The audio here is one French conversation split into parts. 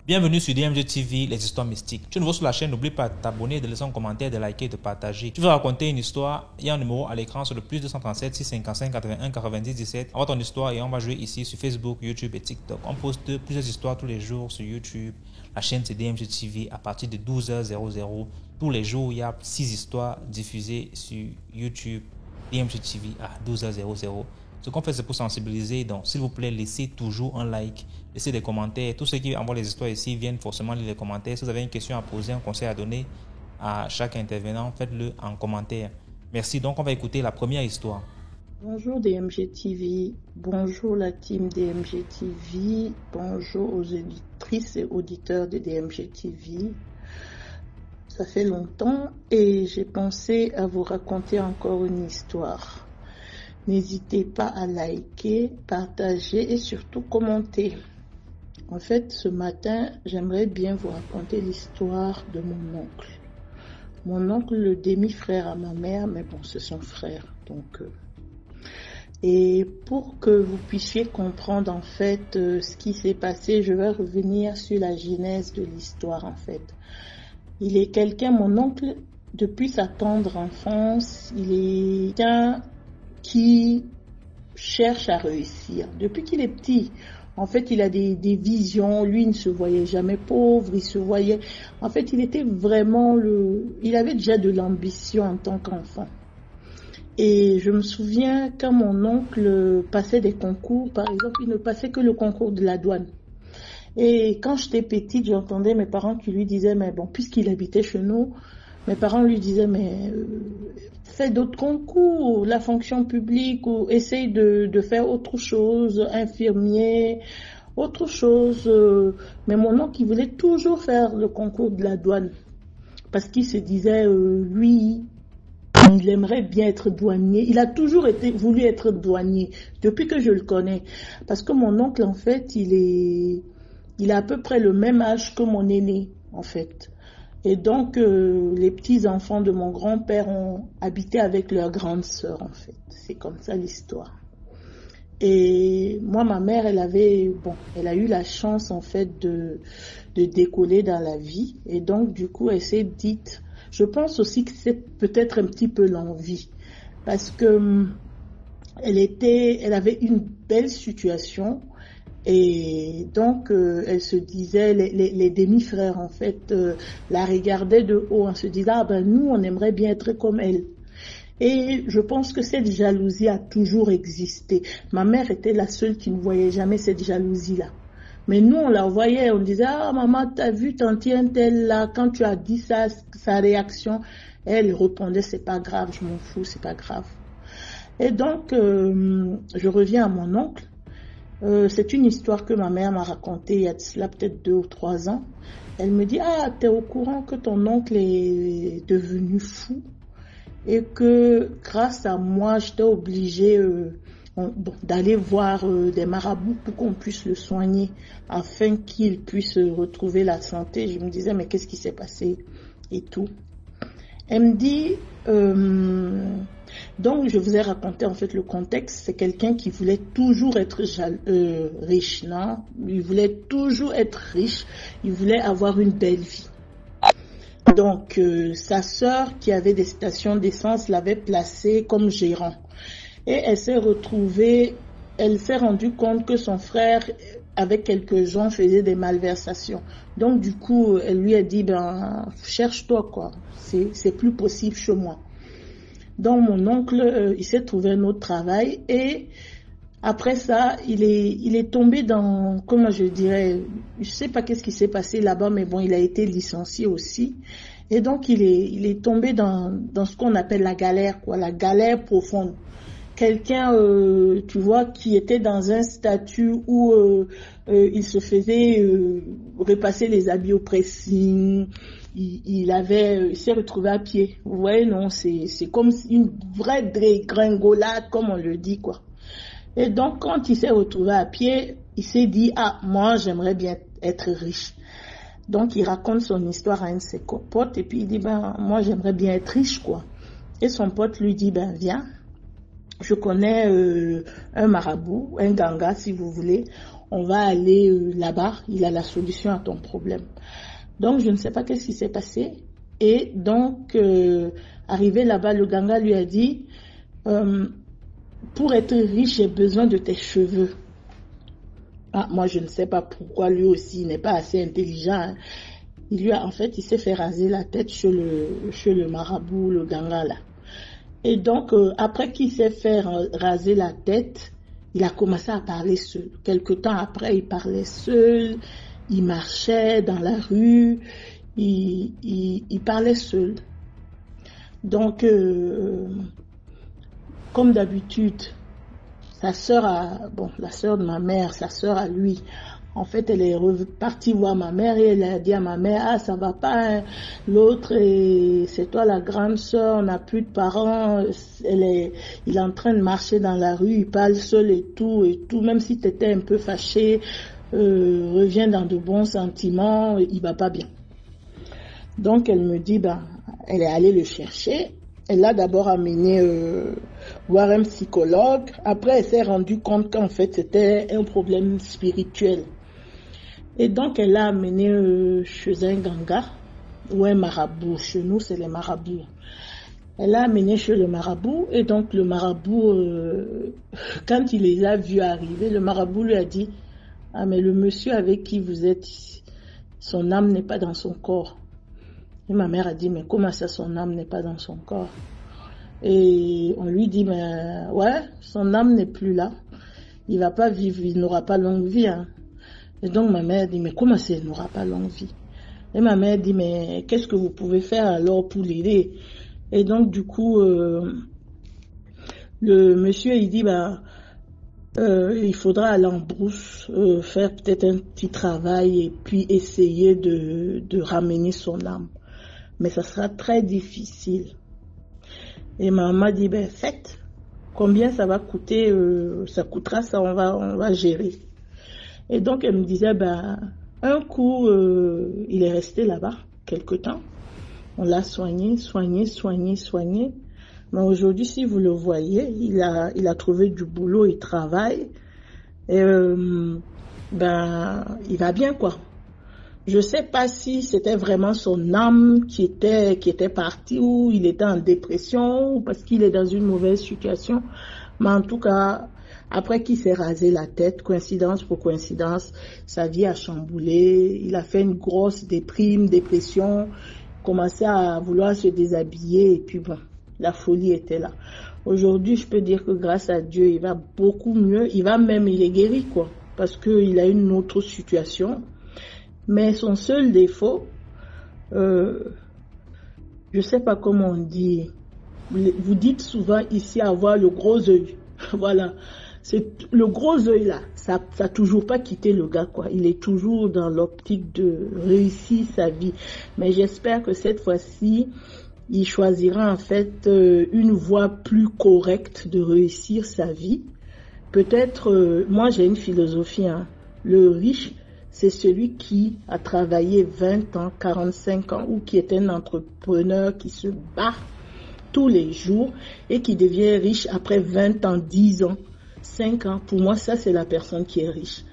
Bienvenue sur DMG TV, les histoires mystiques. Tu es nouveau sur la chaîne, n'oublie pas de t'abonner, de laisser un commentaire, de liker et de partager. Tu veux raconter une histoire, il y a un numéro à l'écran sur le plus 237 655 81 90 17. Envoie ton histoire et on va jouer ici sur Facebook, YouTube et TikTok. On poste plusieurs histoires tous les jours sur YouTube. La chaîne c'est DMG TV à partir de 12h00. Tous les jours, il y a 6 histoires diffusées sur YouTube, DMG TV à 12h00. Ce qu'on fait, c'est pour sensibiliser. Donc, s'il vous plaît, laissez toujours un like, laissez des commentaires. Tous ceux qui envoient les histoires ici viennent forcément lire les commentaires. Si vous avez une question à poser, un conseil à donner à chaque intervenant, faites-le en commentaire. Merci. Donc, on va écouter la première histoire. Bonjour DMG TV, bonjour la team DMG TV, bonjour aux auditrices et auditeurs de DMG TV. Ça fait longtemps et j'ai pensé à vous raconter encore une histoire. N'hésitez pas à liker, partager et surtout commenter. En fait, ce matin, j'aimerais bien vous raconter l'histoire de mon oncle. Mon oncle, le demi-frère à ma mère, mais bon, c'est son frère. Et pour que vous puissiez comprendre en fait ce qui s'est passé, je vais revenir sur la genèse de l'histoire en fait. Il est quelqu'un, mon oncle, depuis sa tendre enfance, il est quelqu'un qui cherche à réussir. Depuis qu'il est petit, en fait, il a des visions. Lui, il ne se voyait jamais pauvre. Il se voyait... En fait, il était vraiment il avait déjà de l'ambition en tant qu'enfant. Et je me souviens quand mon oncle passait des concours, par exemple, il ne passait que le concours de la douane. Et quand j'étais petite, j'entendais mes parents qui lui disaient, mais bon, puisqu'il habitait chez nous, mes parents lui disaient, mais fais d'autres concours, la fonction publique, ou essaye de faire autre chose, infirmier, autre chose. Mais mon oncle, il voulait toujours faire le concours de la douane. Parce qu'il se disait, lui, il aimerait bien être douanier. Il a toujours voulu être douanier, depuis que je le connais. Parce que mon oncle, en fait, il a à peu près le même âge que mon aîné, en fait. Et donc, les petits-enfants de mon grand-père ont habité avec leur grande sœur, en fait. C'est comme ça l'histoire. Et moi, ma mère, elle a eu la chance, en fait, de décoller dans la vie. Et donc, du coup, elle s'est dite, je pense aussi que c'est peut-être un petit peu l'envie. Parce que elle avait une belle situation. Et donc, elle se disait, les demi-frères, en fait, la regardaient de haut en se disant, nous, on aimerait bien être comme elle. Et je pense que cette jalousie a toujours existé. Ma mère était la seule qui ne voyait jamais cette jalousie-là. Mais nous, on la voyait, on disait, maman, t'as vu tanti un tel là, quand tu as dit ça, sa réaction, elle répondait, c'est pas grave, je m'en fous, c'est pas grave. Et donc, je reviens à mon oncle. C'est une histoire que ma mère m'a racontée il y a de cela peut-être 2 ou 3 ans. Elle me dit, t'es au courant que ton oncle est devenu fou et que grâce à moi, j'étais obligée d'aller voir des marabouts pour qu'on puisse le soigner afin qu'il puisse retrouver la santé. Je me disais, mais qu'est-ce qui s'est passé et tout. Elle me dit... Donc, je vous ai raconté en fait le contexte. C'est quelqu'un qui voulait toujours être riche, non? Il voulait toujours être riche. Il voulait avoir une belle vie. Donc, sa sœur qui avait des stations d'essence l'avait placé comme gérant. Et elle s'est rendue compte que son frère, avec quelques gens, faisait des malversations. Donc, du coup, elle lui a dit, cherche-toi, quoi. C'est plus possible chez moi. Donc mon oncle, il s'est trouvé un autre travail et après ça, il est tombé dans, comment je dirais, je sais pas qu'est-ce qui s'est passé là-bas, mais bon, il a été licencié aussi. Et donc il est tombé dans ce qu'on appelle la galère, quoi, la galère profonde. Quelqu'un, tu vois, qui était dans un statut où il se faisait repasser les habits au pressing. Il s'est retrouvé à pied. Vous voyez, non, c'est comme une vraie dégringolade, comme on le dit, quoi. Et donc, quand il s'est retrouvé à pied, il s'est dit, moi, j'aimerais bien être riche. Donc, il raconte son histoire à un de ses potes, et puis il dit, moi, j'aimerais bien être riche, quoi. Et son pote lui dit, viens, je connais un marabout, un ganga si vous voulez, on va aller là-bas, il a la solution à ton problème. Donc je ne sais pas qu'est-ce qui s'est passé. Et donc, arrivé là-bas, le ganga lui a dit, pour être riche, j'ai besoin de tes cheveux. Ah, moi, je ne sais pas pourquoi lui aussi, il n'est pas assez intelligent. Hein. En fait, il s'est fait raser la tête chez le marabout, le ganga là. Et donc, après qu'il s'est fait raser la tête, il a commencé à parler seul. Quelque temps après, il parlait seul, il marchait dans la rue, il parlait seul. Donc, comme d'habitude, la sœur de ma mère, sa sœur à lui, en fait, elle est partie voir ma mère et elle a dit à ma mère, ah, ça va pas, hein. L'autre, c'est toi la grande sœur, on n'a plus de parents, il est en train de marcher dans la rue, il parle seul et tout, même si tu étais un peu fâché, reviens dans de bons sentiments, il va pas bien. Donc, elle me dit, elle est allée le chercher. Elle l'a d'abord amené voir un psychologue. Après, elle s'est rendue compte qu'en fait, c'était un problème spirituel. Et donc, elle l'a amené chez un ganga ou un marabout. Chez nous, c'est les marabouts. Elle l'a amené chez le marabout. Et donc, le marabout, quand il les a vus arriver, le marabout lui a dit, ah, mais le monsieur avec qui vous êtes, son âme n'est pas dans son corps. Et ma mère a dit, mais comment ça, son âme n'est pas dans son corps? Et on lui dit, mais ouais, son âme n'est plus là. Il va pas vivre, il n'aura pas longue vie. Hein. Et donc ma mère dit, mais comment ça, il n'aura pas longue vie? Et ma mère dit, mais qu'est-ce que vous pouvez faire alors pour l'aider? Et donc du coup, le monsieur, il dit, il faudra aller en brousse, faire peut-être un petit travail et puis essayer de ramener son âme. Mais ça sera très difficile. Et maman dit, faites. Combien ça va coûter? Ça coûtera, ça, on va gérer. Et donc, elle me disait, un coup, il est resté là-bas, quelque temps. On l'a soigné. Mais aujourd'hui, si vous le voyez, il a trouvé du boulot, il travaille. Et, il va bien, quoi. Je sais pas si c'était vraiment son âme qui était partie ou il était en dépression ou parce qu'il est dans une mauvaise situation. Mais en tout cas, après qu'il s'est rasé la tête, coïncidence pour coïncidence, sa vie a chamboulé. Il a fait une grosse dépression, commençait à vouloir se déshabiller et puis la folie était là. Aujourd'hui, je peux dire que grâce à Dieu, il va beaucoup mieux. Il est guéri, quoi, parce qu'il a une autre situation. Mais son seul défaut, je sais pas comment on dit, vous dites souvent ici avoir le gros œil. Voilà, c'est le gros œil là, ça a toujours pas quitté le gars, quoi. Il est toujours dans l'optique de réussir sa vie. Mais j'espère que cette fois-ci, il choisira en fait une voie plus correcte de réussir sa vie. Peut-être, moi j'ai une philosophie, hein, le riche, c'est celui qui a travaillé 20 ans, 45 ans ou qui est un entrepreneur qui se bat tous les jours et qui devient riche après 20 ans, 10 ans, 5 ans. Pour moi, ça, c'est la personne qui est riche.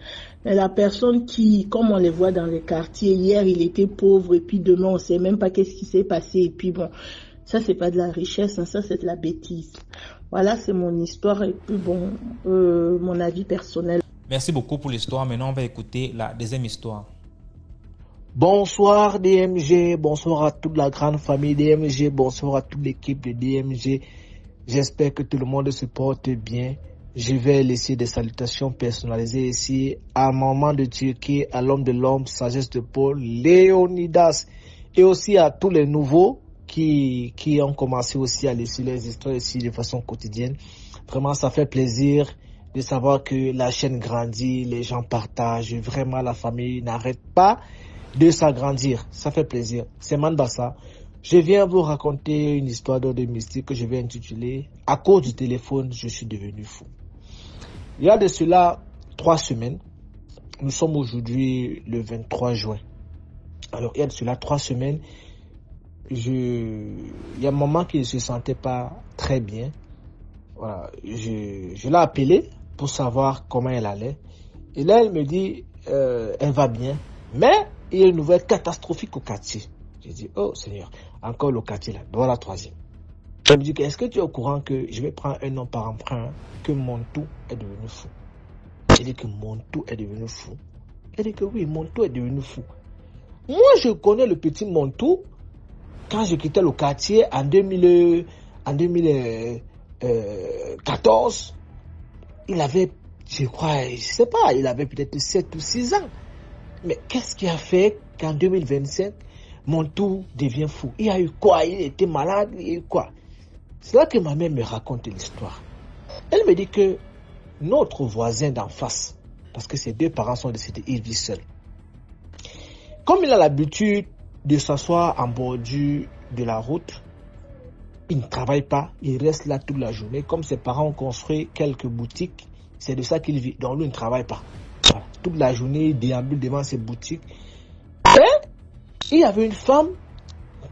Mais la personne qui, comme on les voit dans les quartiers, hier, il était pauvre et puis demain, on ne sait même pas qu'est-ce qui s'est passé. Et puis ça, c'est pas de la richesse, hein, ça, c'est de la bêtise. Voilà, c'est mon histoire et puis mon avis personnel. Merci beaucoup pour l'histoire. Maintenant, on va écouter la deuxième histoire. Bonsoir DMG, bonsoir à toute la grande famille DMG, bonsoir à toute l'équipe de DMG. J'espère que tout le monde se porte bien. Je vais laisser des salutations personnalisées ici à maman de Turquie, à l'homme de l'homme, sagesse de Paul, Léonidas, et aussi à tous les nouveaux qui ont commencé aussi à laisser les histoires ici de façon quotidienne. Vraiment, ça fait plaisir de savoir que la chaîne grandit, les gens partagent, vraiment la famille n'arrête pas de s'agrandir. Ça fait plaisir. C'est Mandassa. Je viens vous raconter une histoire d'ordre mystique que je vais intituler « À cause du téléphone, je suis devenu fou ». Il y a de cela 3 semaines. Nous sommes aujourd'hui le 23 juin. Alors, il y a de cela 3 semaines. Il y a un moment qui ne se sentait pas très bien. voilà, je l'ai appelée pour savoir comment elle allait. Et là, elle me dit, elle va bien, mais il y a une nouvelle catastrophique au quartier. J'ai dit, oh Seigneur, encore le quartier là, voilà la troisième. Elle me dit, est-ce que tu es au courant que je vais prendre un nom par emprunt, que Montou est devenu fou? Elle dit que Montou est devenu fou. Elle dit que oui, Montou est devenu fou. Moi, je connais le petit Montou quand je quittais le quartier en 2014. Il avait, je crois, je sais pas, il avait peut-être 7 ou 6 ans. Mais qu'est-ce qui a fait qu'en 2025, Montou devient fou? Il y a eu quoi? Il était malade, il y a eu quoi? C'est là que ma mère me raconte l'histoire. Elle me dit que notre voisin d'en face, parce que ses 2 parents sont décédés, il vit seul. Comme il a l'habitude de s'asseoir en bordure de la route, il ne travaille pas, il reste là toute la journée. Comme ses parents ont construit quelques boutiques, c'est de ça qu'il vit. Donc lui ne travaille pas. Voilà. Toute la journée, il déambule devant ses boutiques. Et il y avait une femme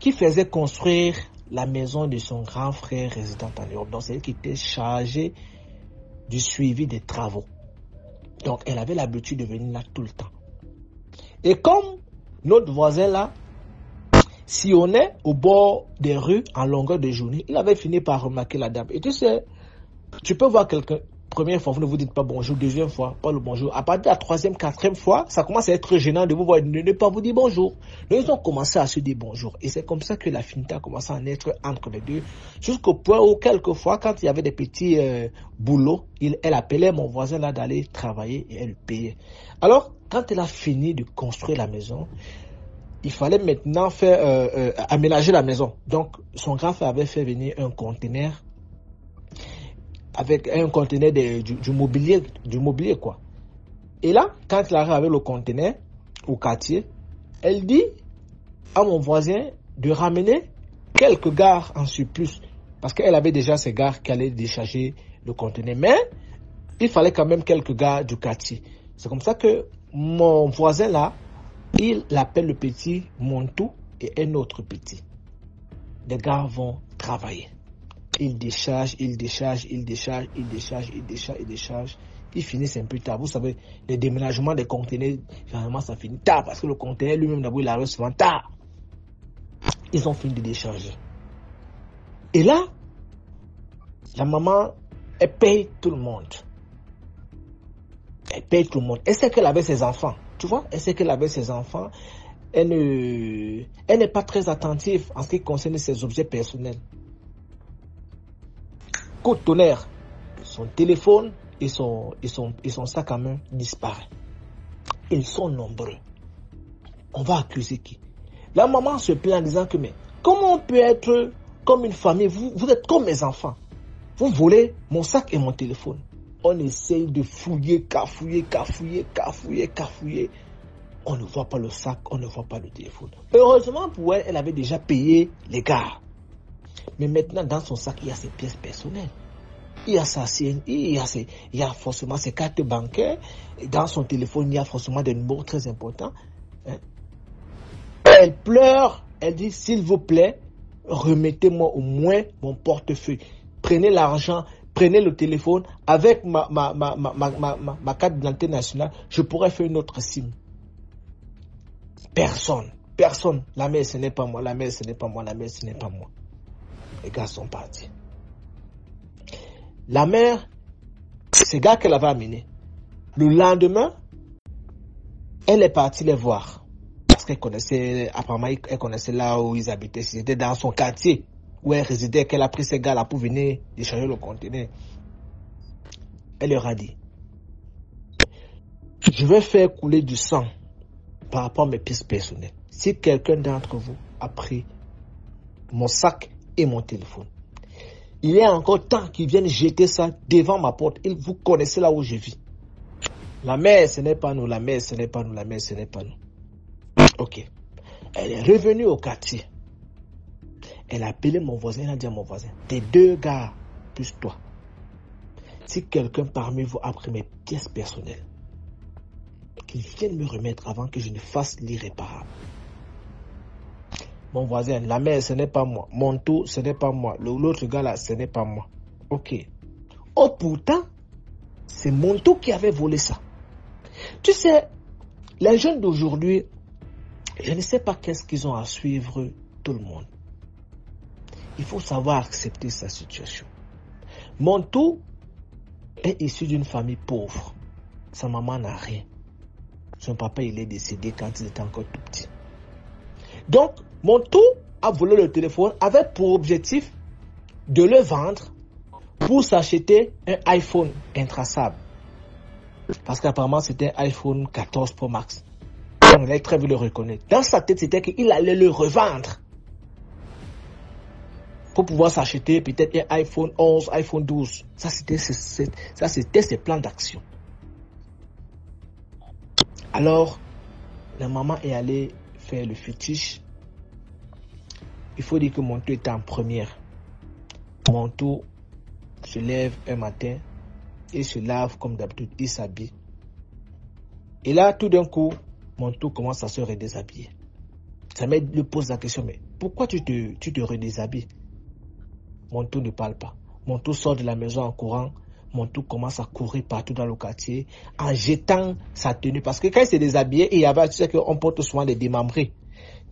qui faisait construire la maison de son grand frère résident en Europe. Donc c'est elle qui était chargée du suivi des travaux. Donc elle avait l'habitude de venir là tout le temps. Et comme notre voisin là sillonnait au bord des rues en longueur de journée, il avait fini par remarquer la dame. Et tu sais, tu peux voir quelqu'un, première fois, vous ne vous dites pas bonjour, deuxième fois, pas le bonjour. À partir de la troisième, quatrième fois, ça commence à être gênant de vous voir, de ne pas vous dire bonjour. Donc ils ont commencé à se dire bonjour. Et c'est comme ça que l'affinité a commencé à naître entre les deux. Jusqu'au point où, quelquefois, quand il y avait des petits boulots, elle appelait mon voisin là d'aller travailler et elle payait. Alors, quand elle a fini de construire la maison, il fallait maintenant faire aménager la maison. Donc, son grand frère avait fait venir un conteneur avec un conteneur du mobilier quoi. Et là, quand il arrive avec le conteneur au quartier, elle dit à mon voisin de ramener quelques gares en surplus parce qu'elle avait déjà ses gares qui allaient décharger le conteneur. Mais il fallait quand même quelques gares du quartier. C'est comme ça que mon voisin là, il l'appelle le petit Montou et un autre petit. Les gars vont travailler. Ils déchargent. Ils finissent un peu tard. Vous savez, le déménagement des conteneurs, généralement ça finit tard parce que le conteneur lui-même d'abord il arrive souvent tard. Ils ont fini de décharger. Et là, la maman, elle paye tout le monde. Elle sait qu'elle avait ses enfants. Tu vois, elle sait qu'elle avait ses enfants. Elle n'est pas très attentive en ce qui concerne ses objets personnels. Coup de tonnerre, son téléphone et son sac à main disparaissent. Ils sont nombreux. On va accuser qui? La maman se plaint en disant que mais comment on peut être comme une famille? Vous êtes comme mes enfants. Vous volez mon sac et mon téléphone. On essaye de fouiller, cafouiller. On ne voit pas le sac, on ne voit pas le téléphone. Heureusement pour elle, elle avait déjà payé les gars. Mais maintenant, dans son sac, il y a ses pièces personnelles. Il y a sa CNI, il y a forcément ses cartes bancaires. Dans son téléphone, il y a forcément des numéros très importants. Elle pleure, elle dit, s'il vous plaît, remettez-moi au moins mon portefeuille. Prenez l'argent, prenez le téléphone. Avec ma carte d'identité nationale, je pourrais faire une autre SIM. Personne. La mère, ce n'est pas moi. Les gars sont partis. La mère, ces gars qu'elle avait amenés, le lendemain, elle est partie les voir. Parce qu'elle connaissait, apparemment, elle connaissait là où ils habitaient. C'était dans son quartier où elle résidait, qu'elle a pris ces gars-là pour venir décharger le conteneur. Elle leur a dit, je vais faire couler du sang par rapport à mes pièces personnelles. Si quelqu'un d'entre vous a pris mon sac et mon téléphone, il y a encore temps qu'ils viennent jeter ça devant ma porte. Vous connaissez là où je vis. La mère, ce n'est pas nous. Ok. Elle est revenue au quartier. Elle a appelé mon voisin. Elle a dit à mon voisin, tes 2 gars plus toi. Si quelqu'un parmi vous a pris mes pièces personnelles, qu'il vienne me remettre avant que je ne fasse l'irréparable. Mon voisin, la mère, ce n'est pas moi. Montou, ce n'est pas moi. L'autre gars là, ce n'est pas moi. Ok. Or, pourtant, c'est Monto qui avait volé ça. Tu sais, les jeunes d'aujourd'hui, je ne sais pas qu'est-ce qu'ils ont à suivre tout le monde. Il faut savoir accepter sa situation. Monto est issu d'une famille pauvre. Sa maman n'a rien. Son papa, il est décédé quand il était encore tout petit. Donc, Monto a volé le téléphone avec pour objectif de le vendre pour s'acheter un iPhone intraçable. Parce qu'apparemment, c'était un iPhone 14 Pro Max. On allait très vite le reconnaître. Dans sa tête, c'était qu'il allait le revendre pour pouvoir s'acheter peut-être un iPhone 11, iPhone 12. Ça, c'était ses plans d'action. Alors, la maman est allée faire le fétiche. Il faut dire que Monto était en première. Monto se lève un matin, il se lave comme d'habitude, il s'habille. Et là, tout d'un coup, Monto commence à se redéshabiller. Sa mère lui pose la question, mais pourquoi tu te redéshabilles? Monto ne parle pas. Monto sort de la maison en courant. Monto commence à courir partout dans le quartier en jetant sa tenue. Parce que quand il s'est déshabillé, il y avait, tu sais qu'on porte souvent des démembrés.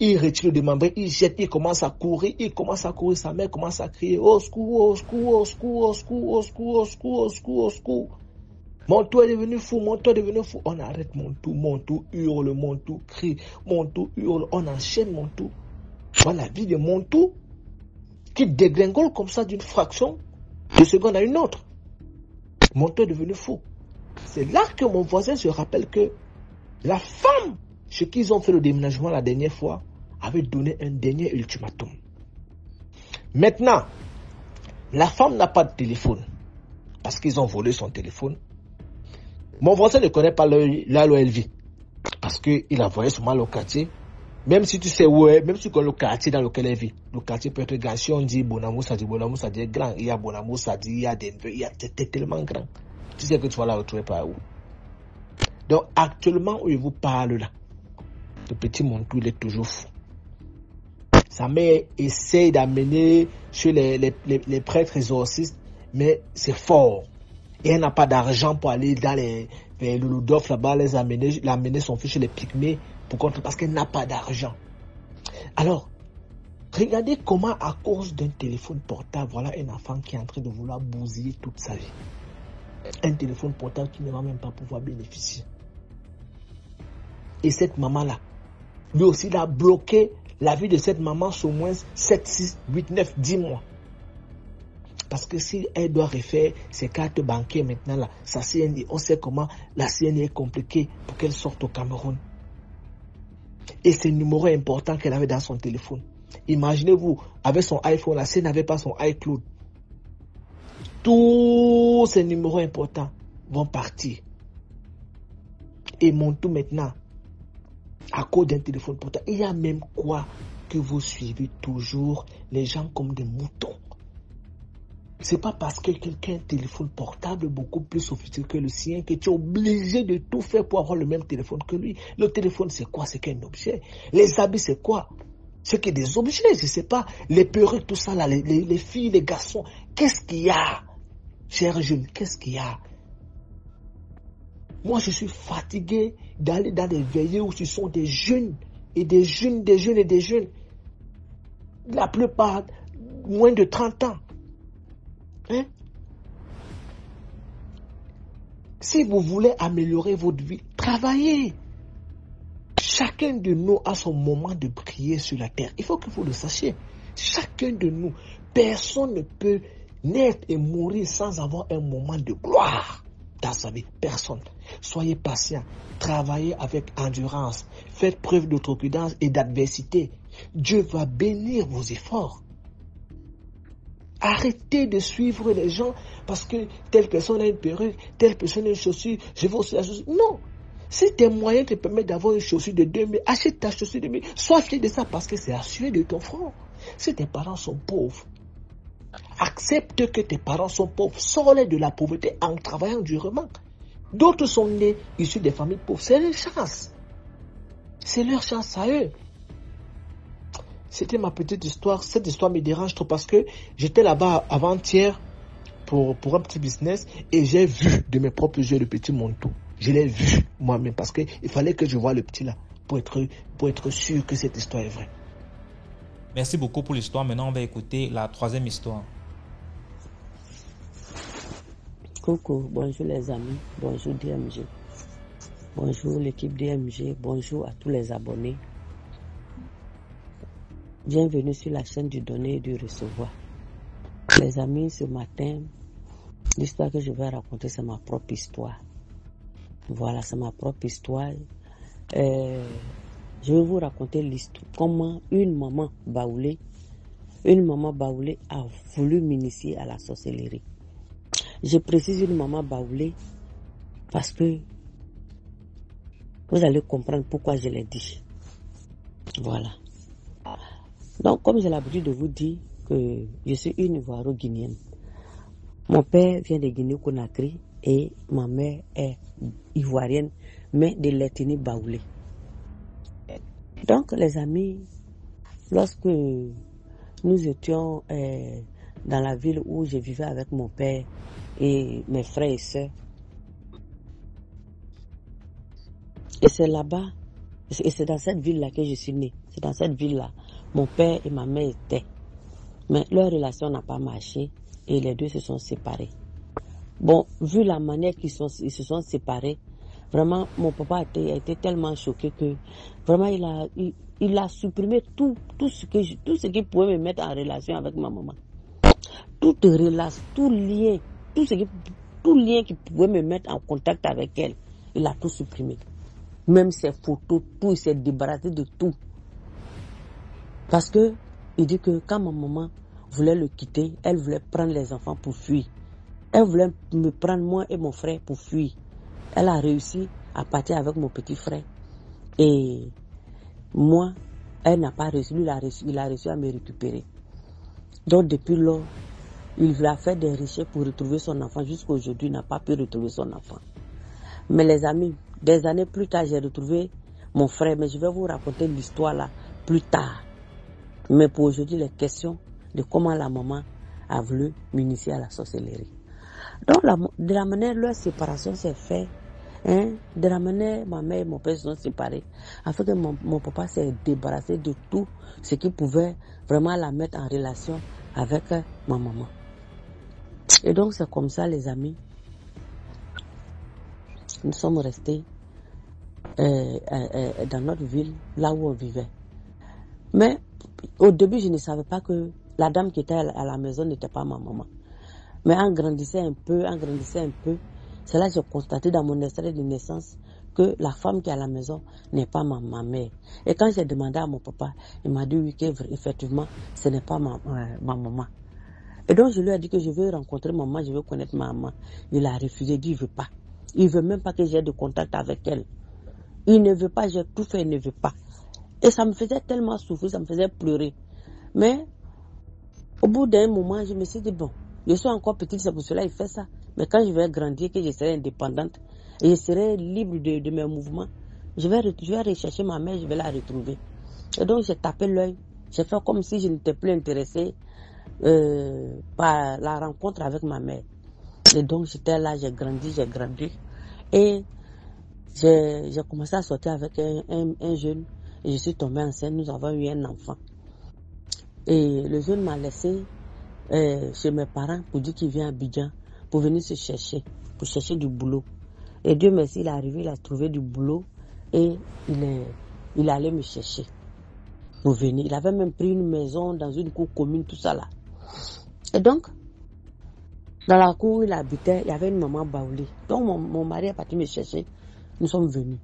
Il retire le démembré, il jette, il commence à courir, sa mère commence à crier, au secours, au secours, au secours, au secours, au secours, au secours, au secours, au secours. Monto est devenu fou, Monto est devenu fou. On arrête Monto, Monto hurle, Monto crie, Monto hurle, on enchaîne Monto. Voilà la vie de Monto qui dégringole comme ça d'une fraction de seconde à une autre. Monto est devenu fou. C'est là que mon voisin se rappelle que la femme chez qui ils ont fait le déménagement la dernière fois avait donné un dernier ultimatum. Maintenant, la femme n'a pas de téléphone parce qu'ils ont volé son téléphone. Mon voisin ne connaît pas là où elle vit parce qu'il a voyagé souvent le quartier. Même si tu sais où est, même si tu connais le quartier dans lequel elle vit, le quartier peut être grand. Si on dit Bonamou, ça dit grand. Il y a Bonamou, ça dit il y a Denver, c'est tellement grand. Tu sais que tu vas la retrouver par où. Donc actuellement où je vous parle là, le petit Monto, il est toujours fou. Sa mère essaye d'amener chez les prêtres exorcistes, mais c'est fort. Et elle n'a pas d'argent pour aller dans le Ludolf là-bas, l'amener son fils chez les Pygmées parce qu'elle n'a pas d'argent. Alors, regardez comment à cause d'un téléphone portable, voilà un enfant qui est en train de vouloir bousiller toute sa vie. Un téléphone portable qui ne va même pas pouvoir bénéficier. Et cette maman-là, lui aussi, il a bloqué la vie de cette maman sur au moins 7, 6, 8, 9, 10 mois. Parce que si elle doit refaire ses cartes bancaires maintenant, là, sa CNI, on sait comment la CNI est compliquée pour qu'elle sorte au Cameroun. Et c'est le numéro important qu'elle avait dans son téléphone. Imaginez-vous, avec son iPhone, là, si elle n'avait pas son iCloud, tous ces numéros importants vont partir. Et Monto maintenant, à cause d'un téléphone portable, il y a même quoi que vous suivez toujours les gens comme des moutons. C'est pas parce que quelqu'un a un téléphone portable beaucoup plus sophistiqué que le sien que tu es obligé de tout faire pour avoir le même téléphone que lui. Le téléphone, c'est quoi? C'est qu'un objet. Les habits, c'est quoi? C'est que des objets, je sais pas. Les perruques, tout ça là, les filles, les garçons. Qu'est-ce qu'il y a? Chers jeunes, qu'est-ce qu'il y a? Moi, je suis fatigué d'aller dans des veillées où ce sont des jeunes et des jeunes, des jeunes et des jeunes. La plupart, moins de 30 ans. Hein? Si vous voulez améliorer votre vie, travaillez. Chacun de nous a son moment de briller sur la terre. Il faut que vous le sachiez. Chacun de nous, personne ne peut naître et mourir sans avoir un moment de gloire dans sa vie. Personne. Soyez patient. Travaillez avec endurance. Faites preuve d'outrecuidance et d'adversité. Dieu va bénir vos efforts. Arrêtez de suivre les gens parce que telle personne a une perruque, telle personne a une chaussure, je veux aussi la chaussure. Non. Si tes moyens te permettent d'avoir une chaussure de 2000, achète ta chaussure de 2000. Sois fier de ça parce que c'est assuré de ton front. Si tes parents sont pauvres, accepte que tes parents sont pauvres. Sors-les de la pauvreté en travaillant durement. D'autres sont nés issus des familles pauvres. C'est leur chance. C'est leur chance à eux. C'était ma petite histoire. Cette histoire me dérange trop parce que j'étais là-bas avant-hier pour un petit business et j'ai vu de mes propres yeux le petit Montou. Je l'ai vu moi-même parce qu'il fallait que je voie le petit là pour être sûr que cette histoire est vraie. Merci beaucoup pour l'histoire. Maintenant, on va écouter la troisième histoire. Coucou, bonjour les amis, bonjour DMG, bonjour l'équipe DMG, bonjour à tous les abonnés. Bienvenue sur la chaîne du donner et du recevoir. Les amis, ce matin, l'histoire que je vais raconter, c'est ma propre histoire. Voilà, c'est ma propre histoire. Je vais vous raconter l'histoire, comment une maman baoulée a voulu m'initier à la sorcellerie. Je précise une maman baoulée parce que vous allez comprendre pourquoi je l'ai dit. Voilà. Donc, comme j'ai l'habitude de vous dire que je suis une Ivoiro-Guinéenne. Mon père vient de Guinée-Conakry et ma mère est ivoirienne, mais de l'ethnie baoulée. Donc, les amis, lorsque nous étions dans la ville où je vivais avec mon père et mes frères et sœurs, et c'est là-bas, et c'est dans cette ville-là que je suis née. C'est dans cette ville-là, mon père et ma mère étaient. Mais leur relation n'a pas marché et les deux se sont séparés. Bon, vu la manière qu'ils se sont séparés, vraiment, mon papa a été tellement choqué que vraiment il a supprimé tout ce qui pouvait me mettre en relation avec ma maman. Toute relation, tout lien qui pouvait me mettre en contact avec elle, il a tout supprimé. Même ses photos, tout, il s'est débarrassé de tout. Parce que il dit que quand ma maman voulait le quitter, elle voulait prendre les enfants pour fuir. Elle voulait me prendre moi et mon frère pour fuir. Elle a réussi à partir avec mon petit frère. Et moi, elle n'a pas réussi. Lui, il a réussi à me récupérer. Donc depuis lors, il a fait des recherches pour retrouver son enfant. Jusqu'à aujourd'hui, il n'a pas pu retrouver son enfant. Mais les amis, des années plus tard, j'ai retrouvé mon frère. Mais je vais vous raconter l'histoire là plus tard. Mais pour aujourd'hui, les questions de comment la maman a voulu m'initier à la sorcellerie. Donc, de la manière leur séparation s'est faite, de la manière ma mère et mon père se sont séparés, afin que mon papa s'est débarrassé de tout ce qui pouvait vraiment la mettre en relation avec ma maman. Et donc, c'est comme ça, les amis. Nous sommes restés dans notre ville, là où on vivait. Mais au début, je ne savais pas que la dame qui était à la maison n'était pas ma maman. Mais en grandissant un peu, c'est là que j'ai constaté dans mon extrait de naissance que la femme qui est à la maison n'est pas ma mère. Et quand j'ai demandé à mon papa, il m'a dit oui, qu'effectivement, ce n'est pas ma maman. Et donc, je lui ai dit que je veux rencontrer maman, je veux connaître ma maman. Il a refusé, il dit, il ne veut pas. Il ne veut même pas que j'ai de contact avec elle. Il ne veut pas, j'ai tout fait, il ne veut pas. Et ça me faisait tellement souffrir, ça me faisait pleurer. Mais au bout d'un moment, je me suis dit, bon, je suis encore petite, c'est pour cela qu'il fait ça. Mais quand je vais grandir, que je serai indépendante, et je serai libre de mes mouvements, je vais rechercher ma mère, je vais la retrouver. Et donc j'ai tapé l'œil, j'ai fait comme si je n'étais plus intéressée par la rencontre avec ma mère. Et donc j'étais là, j'ai grandi. Et j'ai commencé à sortir avec un jeune, et je suis tombée enceinte, nous avons eu un enfant. Et le jeune m'a laissé chez mes parents pour dire qu'il vient à Abidjan pour venir se chercher, pour chercher du boulot. Et Dieu merci, il est arrivé, il a trouvé du boulot et il allait me chercher pour venir. Il avait même pris une maison dans une cour commune, tout ça là. Et donc, dans la cour où il habitait, il y avait une maman baoulée. Donc mon mari est parti me chercher, nous sommes venus.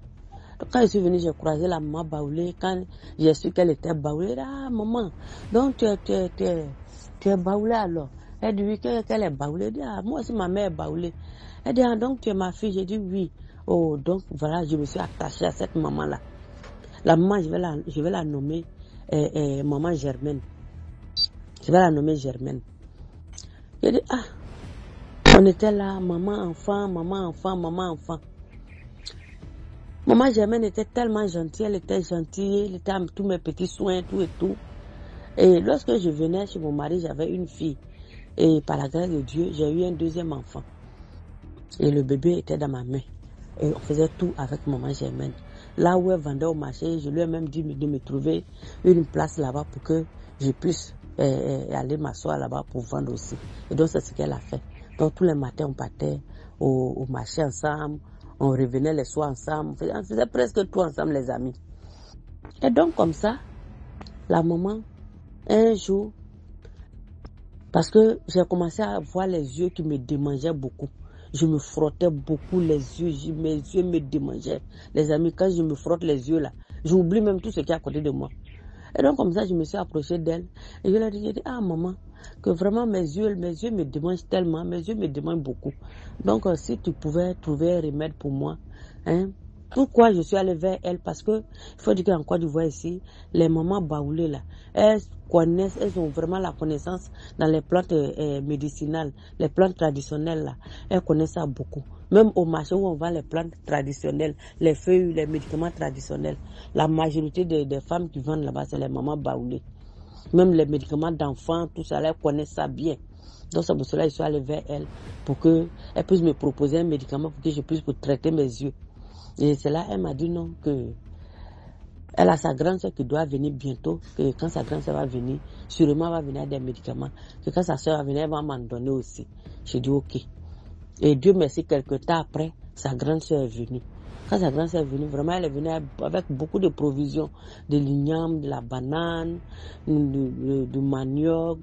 Donc quand je suis venue, j'ai croisé la maman baoulée. Quand j'ai su qu'elle était baoulée, ah maman, donc tu es baoulée alors. Elle dit oui, qu'elle est baoulée. Elle dit, ah, moi aussi ma mère est baoulée. Elle dit, ah, donc tu es ma fille. J'ai dit oui. Oh, donc voilà, je me suis attachée à cette maman-là. La maman, je vais la nommer maman Germaine. Je vais la nommer Germaine. J'ai dit, ah, on était là, maman, enfant. Maman Germaine était tellement gentille, elle était à tous mes petits soins, tout et tout. Et lorsque je venais chez mon mari, j'avais une fille Et par la grâce de Dieu, j'ai eu un deuxième enfant. Et le bébé était dans ma main. Et on faisait tout avec maman Germaine. Là où elle vendait au marché, je lui ai même dit de me trouver une place là-bas pour que je puisse aller m'asseoir là-bas pour vendre aussi. Et donc c'est ce qu'elle a fait. Donc tous les matins on partait au marché ensemble, on revenait les soirs ensemble, on faisait presque tout ensemble les amis. Et donc comme ça, la maman, un jour, parce que j'ai commencé à voir les yeux qui me démangeaient beaucoup. Je me frottais beaucoup les yeux, mes yeux me démangeaient. Les amis, quand je me frotte les yeux là, j'oublie même tout ce qui est à côté de moi. Et donc comme ça, je me suis approchée d'elle et je lui ai dit, ah maman, que vraiment mes yeux me démangent tellement, mes yeux me démangent beaucoup. Donc si tu pouvais trouver un remède pour moi, hein. Pourquoi je suis allée vers elle? Parce que il faut dire qu'en Côte d'Ivoire ici, les mamans baoulées là, elles connaissent, elles ont vraiment la connaissance dans les plantes médicinales, les plantes traditionnelles là. Elles connaissent ça beaucoup. Même au marché où on vend les plantes traditionnelles, les feuilles, les médicaments traditionnels, la majorité des femmes qui vendent là-bas, c'est les mamans baoulées. Même les médicaments d'enfants, tout ça, elles connaissent ça bien. Donc c'est pour cela que je suis allée vers elle pour qu'elle puisse me proposer un médicament pour que je puisse traiter mes yeux. Et c'est là, elle m'a dit non, que elle a sa grande soeur qui doit venir bientôt, que quand sa grande soeur va venir, sûrement elle va venir avec des médicaments, que quand sa soeur va venir, elle va m'en donner aussi. J'ai dit ok. Et Dieu merci, quelques temps après, sa grande soeur est venue. Quand sa grande soeur est venue, vraiment elle est venue avec beaucoup de provisions, de l'igname, de la banane, du manioc,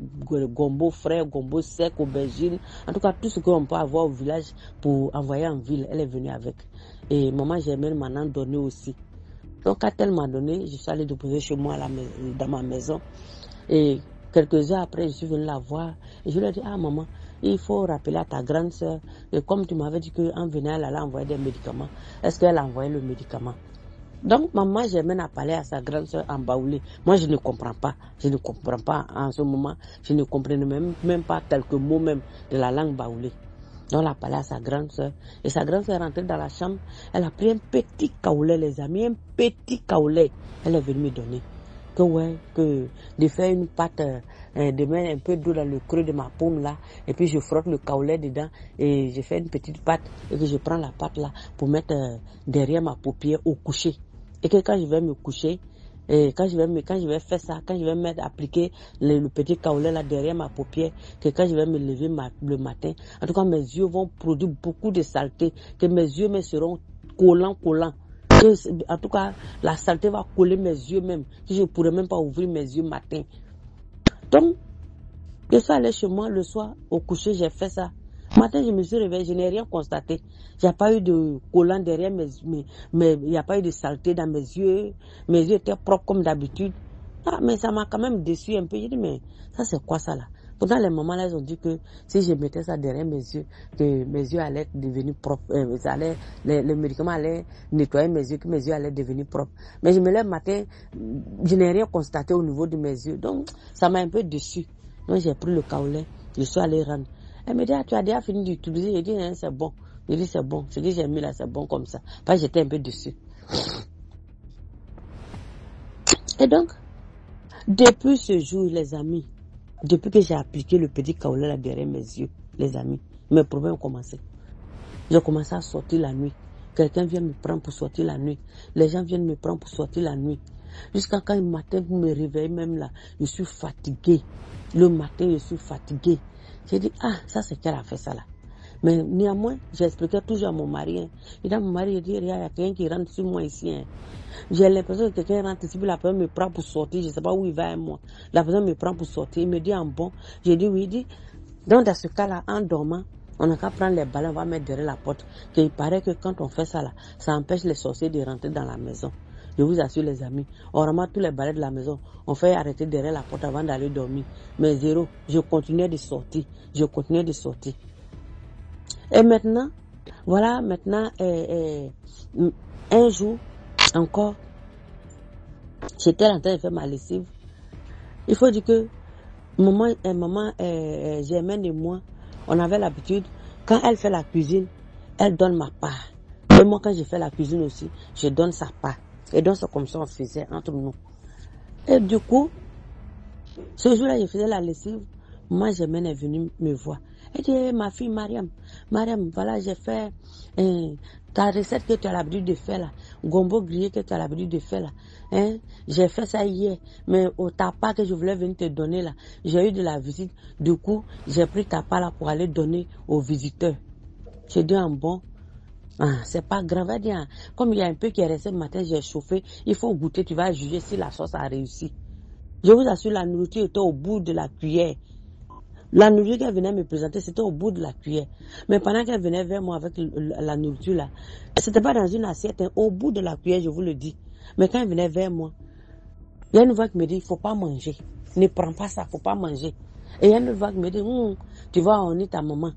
gombo frais, gombo sec, aubergine, en tout cas tout ce qu'on peut avoir au village pour envoyer en ville, elle est venue avec. Et maman Germaine m'en a donné aussi. Donc quand elle m'a donné, je suis allée déposer chez moi dans ma maison. Et quelques heures après, je suis venue la voir. Et je lui ai dit, ah maman, il faut rappeler à ta grande soeur. Et comme tu m'avais dit qu'en venant, elle allait envoyer des médicaments. Est-ce qu'elle a envoyé le médicament? Donc maman Germaine a parlé à sa grande soeur en baoulé. Moi je ne comprends pas. Je ne comprends pas en ce moment. Je ne comprenais même pas quelques mots même de la langue baoulée. Donc elle a parlé à sa grande soeur. Et sa grande soeur est rentrée dans la chambre. Elle a pris un petit kaolé, les amis, un petit kaolé. Elle est venue me donner. Que de faire une pâte, de mettre un peu d'eau dans le creux de ma paume là. Et puis je frotte le kaolé dedans. Et je fais une petite pâte. Et que je prends la pâte là pour mettre derrière ma paupière au coucher. Et que quand je vais me coucher, et quand je vais faire ça, quand je vais appliquer le petit kaolé là derrière ma paupière, que quand je vais me lever le matin, en tout cas mes yeux vont produire beaucoup de saleté, que mes yeux me seront collants. En tout cas, la saleté va coller mes yeux même, que je ne pourrai même pas ouvrir mes yeux matin. Donc, je suis allée chez moi le soir, au coucher, j'ai fait ça. Matin, je me suis réveillée, je n'ai rien constaté. Il n'y a pas eu de collant derrière il n'y a pas eu de saleté dans mes yeux. Mes yeux étaient propres comme d'habitude. Ah, mais ça m'a quand même déçu un peu. J'ai dit, mais ça c'est quoi ça là? Pourtant, les mamans là, elles ont dit que si je mettais ça derrière mes yeux, que mes yeux allaient devenir propres. Le médicament allait nettoyer mes yeux, que mes yeux allaient devenir propres. Mais je me lève matin, je n'ai rien constaté au niveau de mes yeux. Donc, ça m'a un peu déçu. Donc, j'ai pris le kaolé, je suis allée rendre. Elle me dit, ah, tu as déjà fini d'utiliser? J'ai dit, hein, c'est bon. J'ai dit, c'est bon. Ce que j'ai mis là, c'est bon comme ça. Parce que j'étais un peu dessus. Et donc, depuis ce jour, les amis, depuis que j'ai appliqué le petit kaolé là derrière mes yeux, les amis, mes problèmes ont commencé. J'ai commencé à sortir la nuit. Quelqu'un vient me prendre pour sortir la nuit. Les gens viennent me prendre pour sortir la nuit. Jusqu'à quand le matin, vous me réveillez même là, je suis fatiguée. Le matin, je suis fatiguée. J'ai dit, ah, ça c'est qu'elle a fait ça là. Mais néanmoins, j'expliquais toujours à mon mari. Hein. Et dans mon mari, il dit, il y a quelqu'un qui rentre sur moi ici. Hein. J'ai l'impression que quelqu'un rentre ici, puis la personne me prend pour sortir. Je ne sais pas où il va avec moi. La personne me prend pour sortir. Il me dit en bon. J'ai dit oui, il dit. Donc dans ce cas-là, en dormant, on n'a qu'à prendre les balais, on va mettre derrière la porte. Il paraît que quand on fait ça là, ça empêche les sorciers de rentrer dans la maison. Je vous assure les amis, on ramasse tous les balais de la maison, on fait arrêter derrière la porte avant d'aller dormir. Mais zéro, je continuais de sortir, Et maintenant, voilà, un jour encore, j'étais en train de faire ma lessive. Il faut dire que maman Germaine et moi, on avait l'habitude, quand elle fait la cuisine, elle donne ma part. Et moi, quand je fais la cuisine aussi, je donne sa part. Et donc, c'est comme ça qu'on faisait entre nous. Et du coup, ce jour-là, je faisais la lessive. Maman Germaine est venue me voir. Elle dit, ma fille Mariam, voilà, j'ai fait ta recette que tu as l'habitude de faire là, gombo grillé que tu as l'habitude de faire là. Hein? J'ai fait ça hier, mais au tapas que je voulais venir te donner là, j'ai eu de la visite. Du coup, j'ai pris ta part là pour aller donner aux visiteurs. J'ai dit bon, c'est pas grave. Elle dit, comme il y a un peu qui est resté le matin, j'ai chauffé, il faut goûter, tu vas juger si la sauce a réussi. Je vous assure, la nourriture était au bout de la cuillère. La nourriture qu'elle venait me présenter, c'était au bout de la cuillère. Mais pendant qu'elle venait vers moi avec la nourriture là, c'était pas dans une assiette, au bout de la cuillère, je vous le dis. Mais quand elle venait vers moi, il y a une voix qui me dit, il faut pas manger. Ne prends pas ça, faut pas manger. Et il y a une voix qui me dit, tu vas honner ta maman.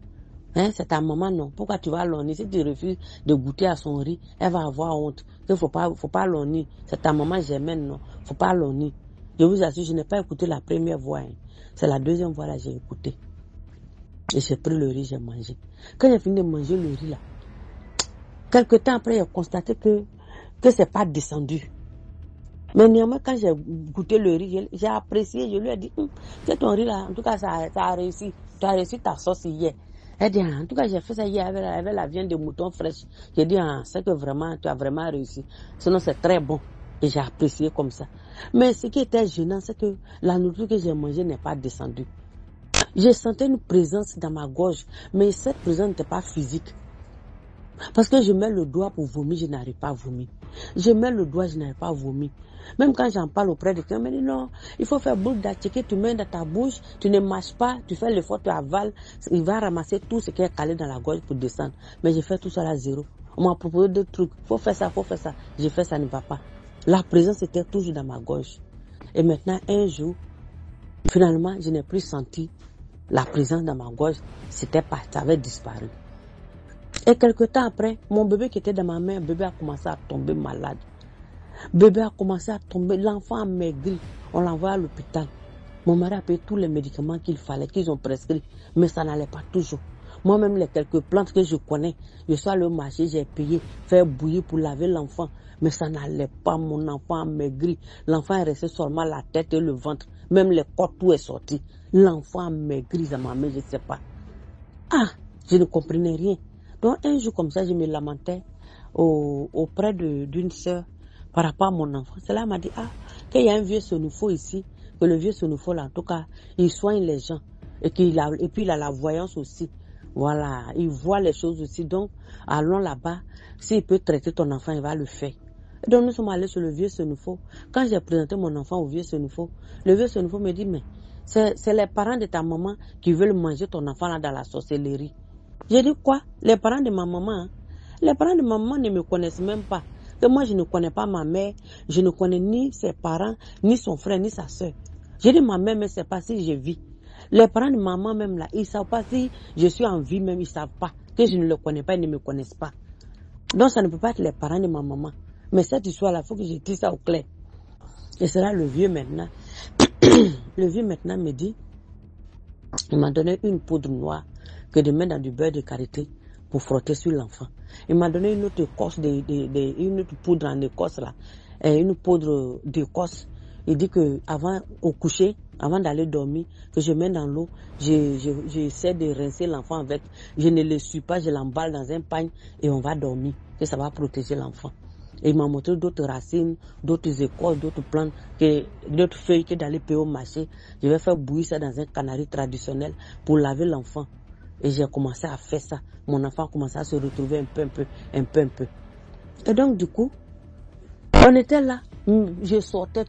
Hein, c'est ta maman, non. Pourquoi tu vas l'honner? Si tu refuses de goûter à son riz, elle va avoir honte. Il faut pas l'honner. C'est ta maman Germaine, non. Faut pas l'honner. Je vous assure, je n'ai pas écouté la première voix. Hein. C'est la deuxième fois là, j'ai écouté. Et j'ai pris le riz, j'ai mangé. Quand j'ai fini de manger le riz là, quelque temps après, j'ai constaté que c'est pas descendu. Mais néanmoins, quand j'ai goûté le riz, j'ai apprécié, je lui ai dit, c'est ton riz là, en tout cas, ça a réussi. Tu as réussi ta sauce hier. Elle dit, en tout cas, j'ai fait ça hier avec la viande de mouton fraîche. J'ai dit, c'est que vraiment, tu as vraiment réussi. Sinon, c'est très bon. Et j'ai apprécié comme ça. Mais ce qui était gênant, c'est que la nourriture que j'ai mangée n'est pas descendue. J'ai senti une présence dans ma gorge, mais cette présence n'était pas physique. Parce que je mets le doigt pour vomir, je n'arrive pas à vomir. Je mets le doigt, je n'arrive pas à vomir. Même quand j'en parle auprès de quelqu'un, il me dit non, il faut faire boule d'attiqué, tu mets dans ta bouche, tu ne mâches pas, tu fais l'effort, tu avales, il va ramasser tout ce qui est calé dans la gorge pour descendre. Mais j'ai fait tout ça à zéro. On m'a proposé deux trucs, faut faire ça. J'ai fait ça, ne va pas. La présence était toujours dans ma gorge. Et maintenant, un jour, finalement, je n'ai plus senti la présence dans ma gorge. C'était pas, ça avait disparu. Et quelque temps après, mon bébé qui était dans ma main, bébé a commencé à tomber malade. Bébé a commencé à tomber, l'enfant a maigri. On l'envoie à l'hôpital. Mon mari a payé tous les médicaments qu'il fallait, qu'ils ont prescrits, mais ça n'allait pas toujours. Moi-même, les quelques plantes que je connais, je suis allé au marché, j'ai payé, faire bouillir pour laver l'enfant. Mais ça n'allait pas, mon enfant a maigri. L'enfant est resté seulement la tête et le ventre. Même les côtes, tout est sorti. L'enfant a maigri dans ma main, je ne sais pas. Je ne comprenais rien. Donc un jour comme ça, je me lamentais auprès d'une sœur par rapport à mon enfant. Cela m'a dit, qu'il y a un vieux Sonufo ici, que le vieux Sonufo là, en tout cas, il soigne les gens. Et puis il a la voyance aussi. Voilà, il voit les choses aussi. Donc, allons là-bas. S'il peut traiter ton enfant, il va le faire. Et donc, nous sommes allés sur le vieux Sonufo. Quand j'ai présenté mon enfant au vieux Sonufo, le vieux Sonufo me dit, mais c'est les parents de ta maman qui veulent manger ton enfant là dans la sorcellerie. J'ai dit quoi? Les parents de ma maman, hein? Les parents de ma maman ne me connaissent même pas. Que moi, je ne connais pas ma mère, je ne connais ni ses parents, ni son frère, ni sa soeur. J'ai dit ma mère, mais c'est pas si je vis. Les parents de maman même là, ils ne savent pas si je suis en vie même, ils ne savent pas. Que je ne le connais pas, ils ne me connaissent pas. Donc ça ne peut pas être les parents de ma maman. Mais cette histoire-là, il faut que je dise ça au clair. Et c'est là le vieux maintenant. Le vieux maintenant me dit, il m'a donné une poudre noire que de mettre dans du beurre de karité pour frotter sur l'enfant. Il m'a donné une autre écorce, une autre poudre en Écosse là, une poudre d'Écosse. Il dit que avant au coucher, avant d'aller dormir, que je mets dans l'eau, j'essaie de rincer l'enfant avec. Je ne le suis pas, je l'emballe dans un pagne et on va dormir, que ça va protéger l'enfant. Et il m'a montré d'autres racines, d'autres écorces, d'autres plantes, d'autres feuilles que d'aller payer au marché. Je vais faire bouillir ça dans un canari traditionnel pour laver l'enfant. Et j'ai commencé à faire ça. Mon enfant a commencé à se retrouver un peu. Et donc du coup, on était là. Je sortais,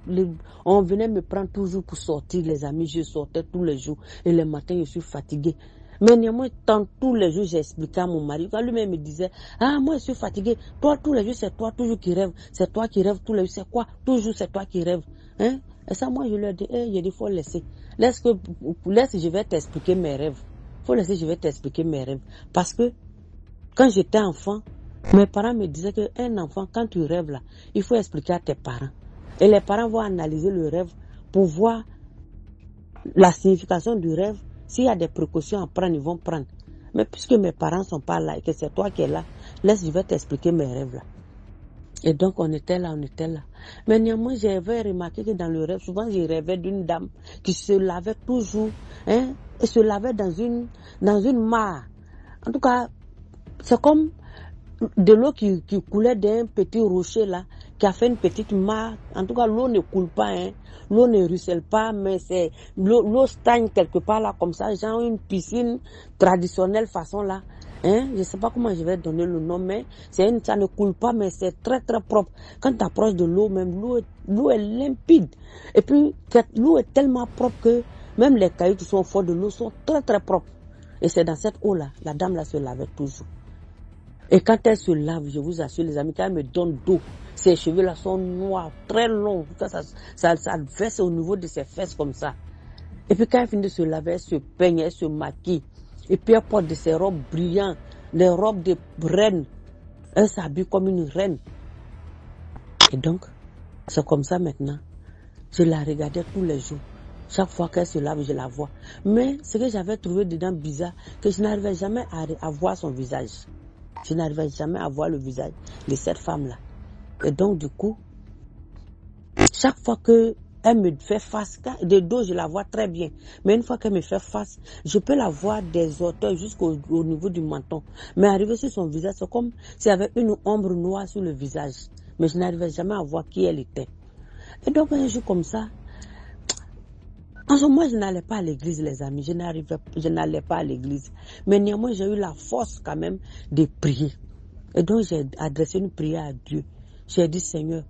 on venait me prendre toujours pour sortir, les amis. Je sortais tous les jours. Et le matin, je suis fatiguée. Mais néanmoins, tous les jours, j'expliquais à mon mari. Quand lui-même me disait, moi, je suis fatiguée. Toi, tous les jours, c'est toi toujours qui rêves. C'est toi qui rêves tous les jours. C'est quoi? Toujours, c'est toi qui rêves. Hein? Et ça, moi, je lui ai dit, il faut laisser. Laisse, je vais t'expliquer mes rêves. Je vais t'expliquer mes rêves. Parce que, quand j'étais enfant, mes parents me disaient qu'un enfant, quand tu rêves là, il faut expliquer à tes parents. Et les parents vont analyser le rêve pour voir la signification du rêve. S'il y a des précautions à prendre, ils vont prendre. Mais puisque mes parents ne sont pas là et que c'est toi qui es là, je vais t'expliquer mes rêves là. Et donc on était là. Mais néanmoins, j'avais remarqué que dans le rêve, souvent, je rêvais d'une dame qui se lavait toujours, et se lavait dans une mare. En tout cas, c'est comme de l'eau qui coulait d'un petit rocher là, qui a fait une petite mare. En tout cas, l'eau ne coule pas, l'eau ne ruisselle pas, mais c'est l'eau stagne quelque part là, comme ça, genre une piscine traditionnelle façon là. Je ne sais pas comment je vais donner le nom, mais ça ne coule pas, mais c'est très très propre. Quand tu approches de l'eau, même l'eau est limpide. Et puis, l'eau est tellement propre que même les cailloux qui sont au fond de l'eau sont très très propres. Et c'est dans cette eau-là, la dame là se lavait toujours. Et quand elle se lave, je vous assure les amis, quand elle me donne d'eau, ses cheveux là sont noirs, très longs. Ça verse au niveau de ses fesses comme ça. Et puis quand elle finit de se laver, elle se peigne, elle se maquille. Et puis elle porte de ses robes brillantes, des robes de reine. Elle s'habille comme une reine. Et donc, c'est comme ça maintenant. Je la regardais tous les jours. Chaque fois qu'elle se lave, je la vois. Mais ce que j'avais trouvé dedans bizarre, que je n'arrivais jamais à voir son visage. Je n'arrivais jamais à voir le visage de cette femme-là. Et donc, du coup, chaque fois que elle me fait face, de dos, je la vois très bien. Mais une fois qu'elle me fait face, je peux la voir des orteils jusqu'au niveau du menton. Mais arriver sur son visage, c'est comme s'il y avait une ombre noire sur le visage. Mais je n'arrivais jamais à voir qui elle était. Et donc, un jour comme ça, en ce moment, je n'allais pas à l'église, les amis. Je n'allais pas à l'église. Mais néanmoins, j'ai eu la force quand même de prier. Et donc, j'ai adressé une prière à Dieu. J'ai dit, Seigneur,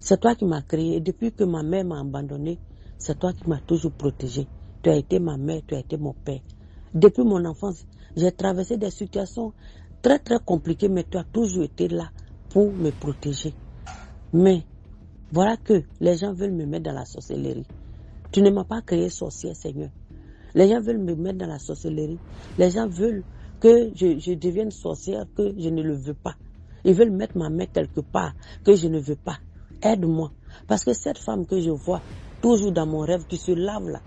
c'est toi qui m'as créé. Et depuis que ma mère m'a abandonné, c'est toi qui m'as toujours protégé. Tu as été ma mère, tu as été mon père. Depuis mon enfance, j'ai traversé des situations très très compliquées, mais tu as toujours été là pour me protéger. Mais voilà que les gens veulent me mettre dans la sorcellerie. Tu ne m'as pas créé sorcière, Seigneur. Les gens veulent me mettre dans la sorcellerie. Les gens veulent que je devienne sorcière, que je ne le veux pas. Ils veulent mettre ma mère quelque part, que je ne veux pas. Aide-moi. Parce que cette femme que je vois, toujours dans mon rêve, qui se lave là,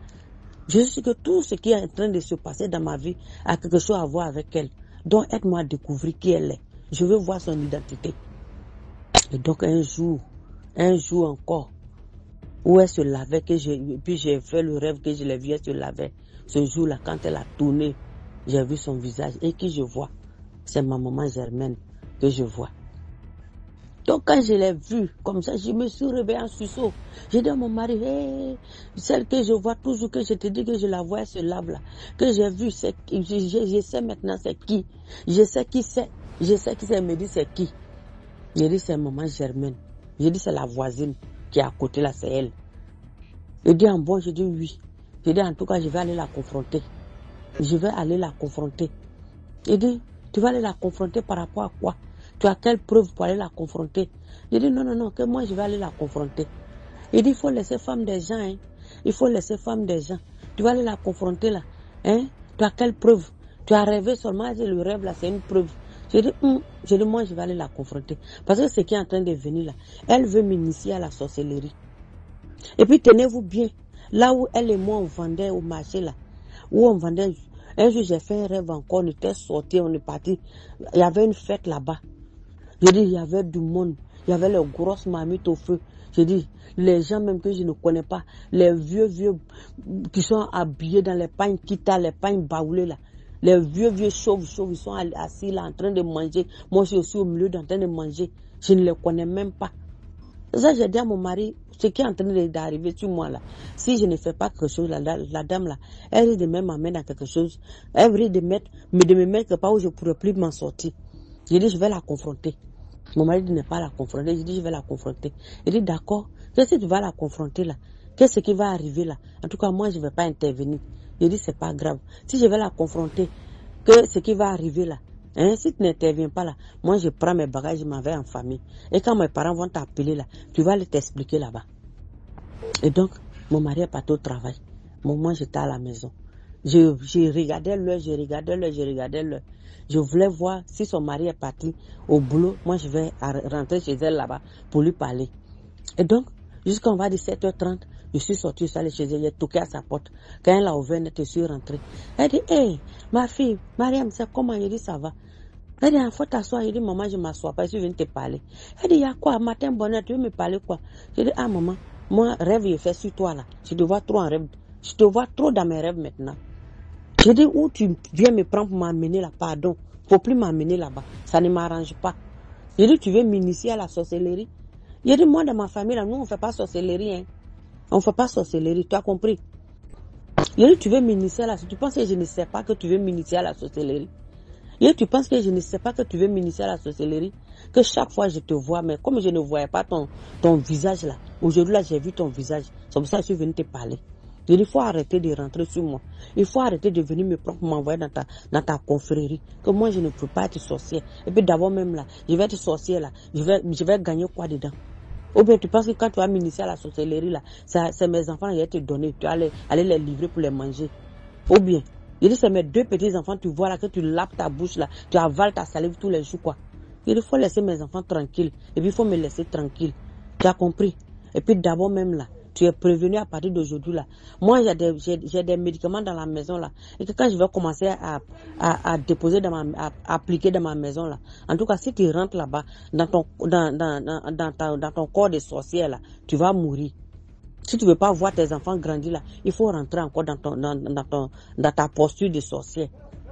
je sais que tout ce qui est en train de se passer dans ma vie a quelque chose à voir avec elle. Donc aide-moi à découvrir qui elle est. Je veux voir son identité. Et donc un jour encore, où elle se lavait, puis j'ai fait le rêve que je l'ai vue, elle se lavait. Ce jour-là, quand elle a tourné, j'ai vu son visage. Et qui je vois? C'est ma maman Germaine que je vois. Donc quand je l'ai vue, comme ça, je me suis réveillée en sursaut. J'ai dit à mon mari, hey, celle que je vois toujours, que je te dis que je la vois, elle se lave là. Que j'ai vue, je sais maintenant c'est qui. Je sais qui c'est. Je sais qui c'est. Elle me dit c'est qui. J'ai dit c'est maman Germaine. J'ai dit c'est la voisine qui est à côté là, c'est elle. Il dit en bon, je dis oui. Je dis en tout cas, je vais aller la confronter. Je vais aller la confronter. Il dit, tu vas aller la confronter par rapport à quoi? Tu as quelle preuve pour aller la confronter? Je dis non, que moi je vais aller la confronter. Il dit, il faut laisser femme des gens, hein. Il faut laisser femme des gens. Tu vas aller la confronter là, hein? Tu as quelle preuve? Tu as rêvé seulement, le rêve là, c'est une preuve. Je dis, moi je vais aller la confronter. Parce que ce qui est en train de venir là, elle veut m'initier à la sorcellerie. Et puis tenez-vous bien, là où elle et moi on vendait au marché là, où on vendait, un jour j'ai fait un rêve encore, on était sortis, on est parti, il y avait une fête là-bas. Je dis, il y avait du monde, il y avait les grosses marmites au feu. Je dis, les gens même que je ne connais pas, les vieux qui sont habillés dans les pagnes kita, les pagnes baoulées là, les vieux chauves, ils sont assis là en train de manger. Moi je suis aussi au milieu en train de manger, je ne les connais même pas. Ça, j'ai dit à mon mari, ce qui est en train d'arriver sur moi là, si je ne fais pas quelque chose, la dame là, elle risque de même m'amener dans quelque chose, elle risque de me mettre quelque part où je ne pourrais plus m'en sortir. J'ai dit, je vais la confronter. Mon mari dit, ne pas la confronter. J'ai dit, je vais la confronter. Il dit, d'accord, qu'est-ce que tu vas la confronter là? Qu'est-ce qui va arriver là? En tout cas, moi, je ne vais pas intervenir. J'ai dit, c'est pas grave. Si je vais la confronter, que ce qui va arriver là, hein, si tu n'interviens pas là, moi je prends mes bagages, je m'en vais en famille. Et quand mes parents vont t'appeler là, tu vas aller t'expliquer là-bas. Et donc, mon mari est parti au travail. Moi, j'étais à la maison. Je regardais l'heure. Je voulais voir si son mari est parti au boulot. Moi, je vais rentrer chez elle là-bas pour lui parler. Et donc, jusqu'à on va dire 7h30, je suis sortie, je suis allée chez elle, j'ai toqué à sa porte. Quand elle a ouvert, je suis rentrée. Elle dit, hey, ma fille, Mariam, c'est comment? Je dis, ça va. Elle dit, il faut t'asseoir. Il dit, maman, je ne m'assois pas, je viens te parler. Elle dit, il y a quoi, matin, bonheur, tu veux me parler quoi? Je dis, ah, maman, moi, rêve, il fait sur toi, là. Je te vois trop en rêve. Je te vois trop dans mes rêves maintenant. Je dis, où tu viens me prendre pour m'amener là, pardon. Faut plus m'amener là-bas. Ça ne m'arrange pas. Je dis, tu veux m'initier à la sorcellerie? Je dis, moi, dans ma famille, là, nous, on ne fait pas sorcellerie, hein. On ne fait pas sorcellerie, tu as compris? Je dis, tu veux m'initier à la sorcellerie? Tu penses que je ne sais pas que tu veux m'initier à la sorcellerie? Je dis, tu penses que je ne sais pas que tu veux m'initier à la sorcellerie? Que chaque fois je te vois, mais comme je ne voyais pas ton visage là, aujourd'hui là, j'ai vu ton visage. C'est pour ça que je suis venu te parler. Je dis, il faut arrêter de rentrer sur moi. Il faut arrêter de venir me prendre pour m'envoyer dans ta confrérie. Que moi, je ne peux pas être sorcière. Et puis d'abord même là, je vais être sorcière là. Je vais gagner quoi dedans? Ou bien tu penses que quand tu vas m'initier à la sorcellerie là, c'est mes enfants que je vais te donner. Tu vas aller les livrer pour les manger. Ou bien, je dis, c'est mes 2 petits enfants, tu vois là, que tu lapes ta bouche là, tu avales ta salive tous les jours quoi. Il faut laisser mes enfants tranquilles. Et puis il faut me laisser tranquille. Tu as compris? Et puis d'abord même là, tu es prévenu à partir d'aujourd'hui là. Moi, j'ai des médicaments dans la maison là. Et que quand je vais commencer à déposer à appliquer dans ma maison là. En tout cas, si tu rentres là-bas, dans ton corps de sorcière là, tu vas mourir. Si tu veux pas voir tes enfants grandir là, il faut rentrer encore dans ta posture de sorcière.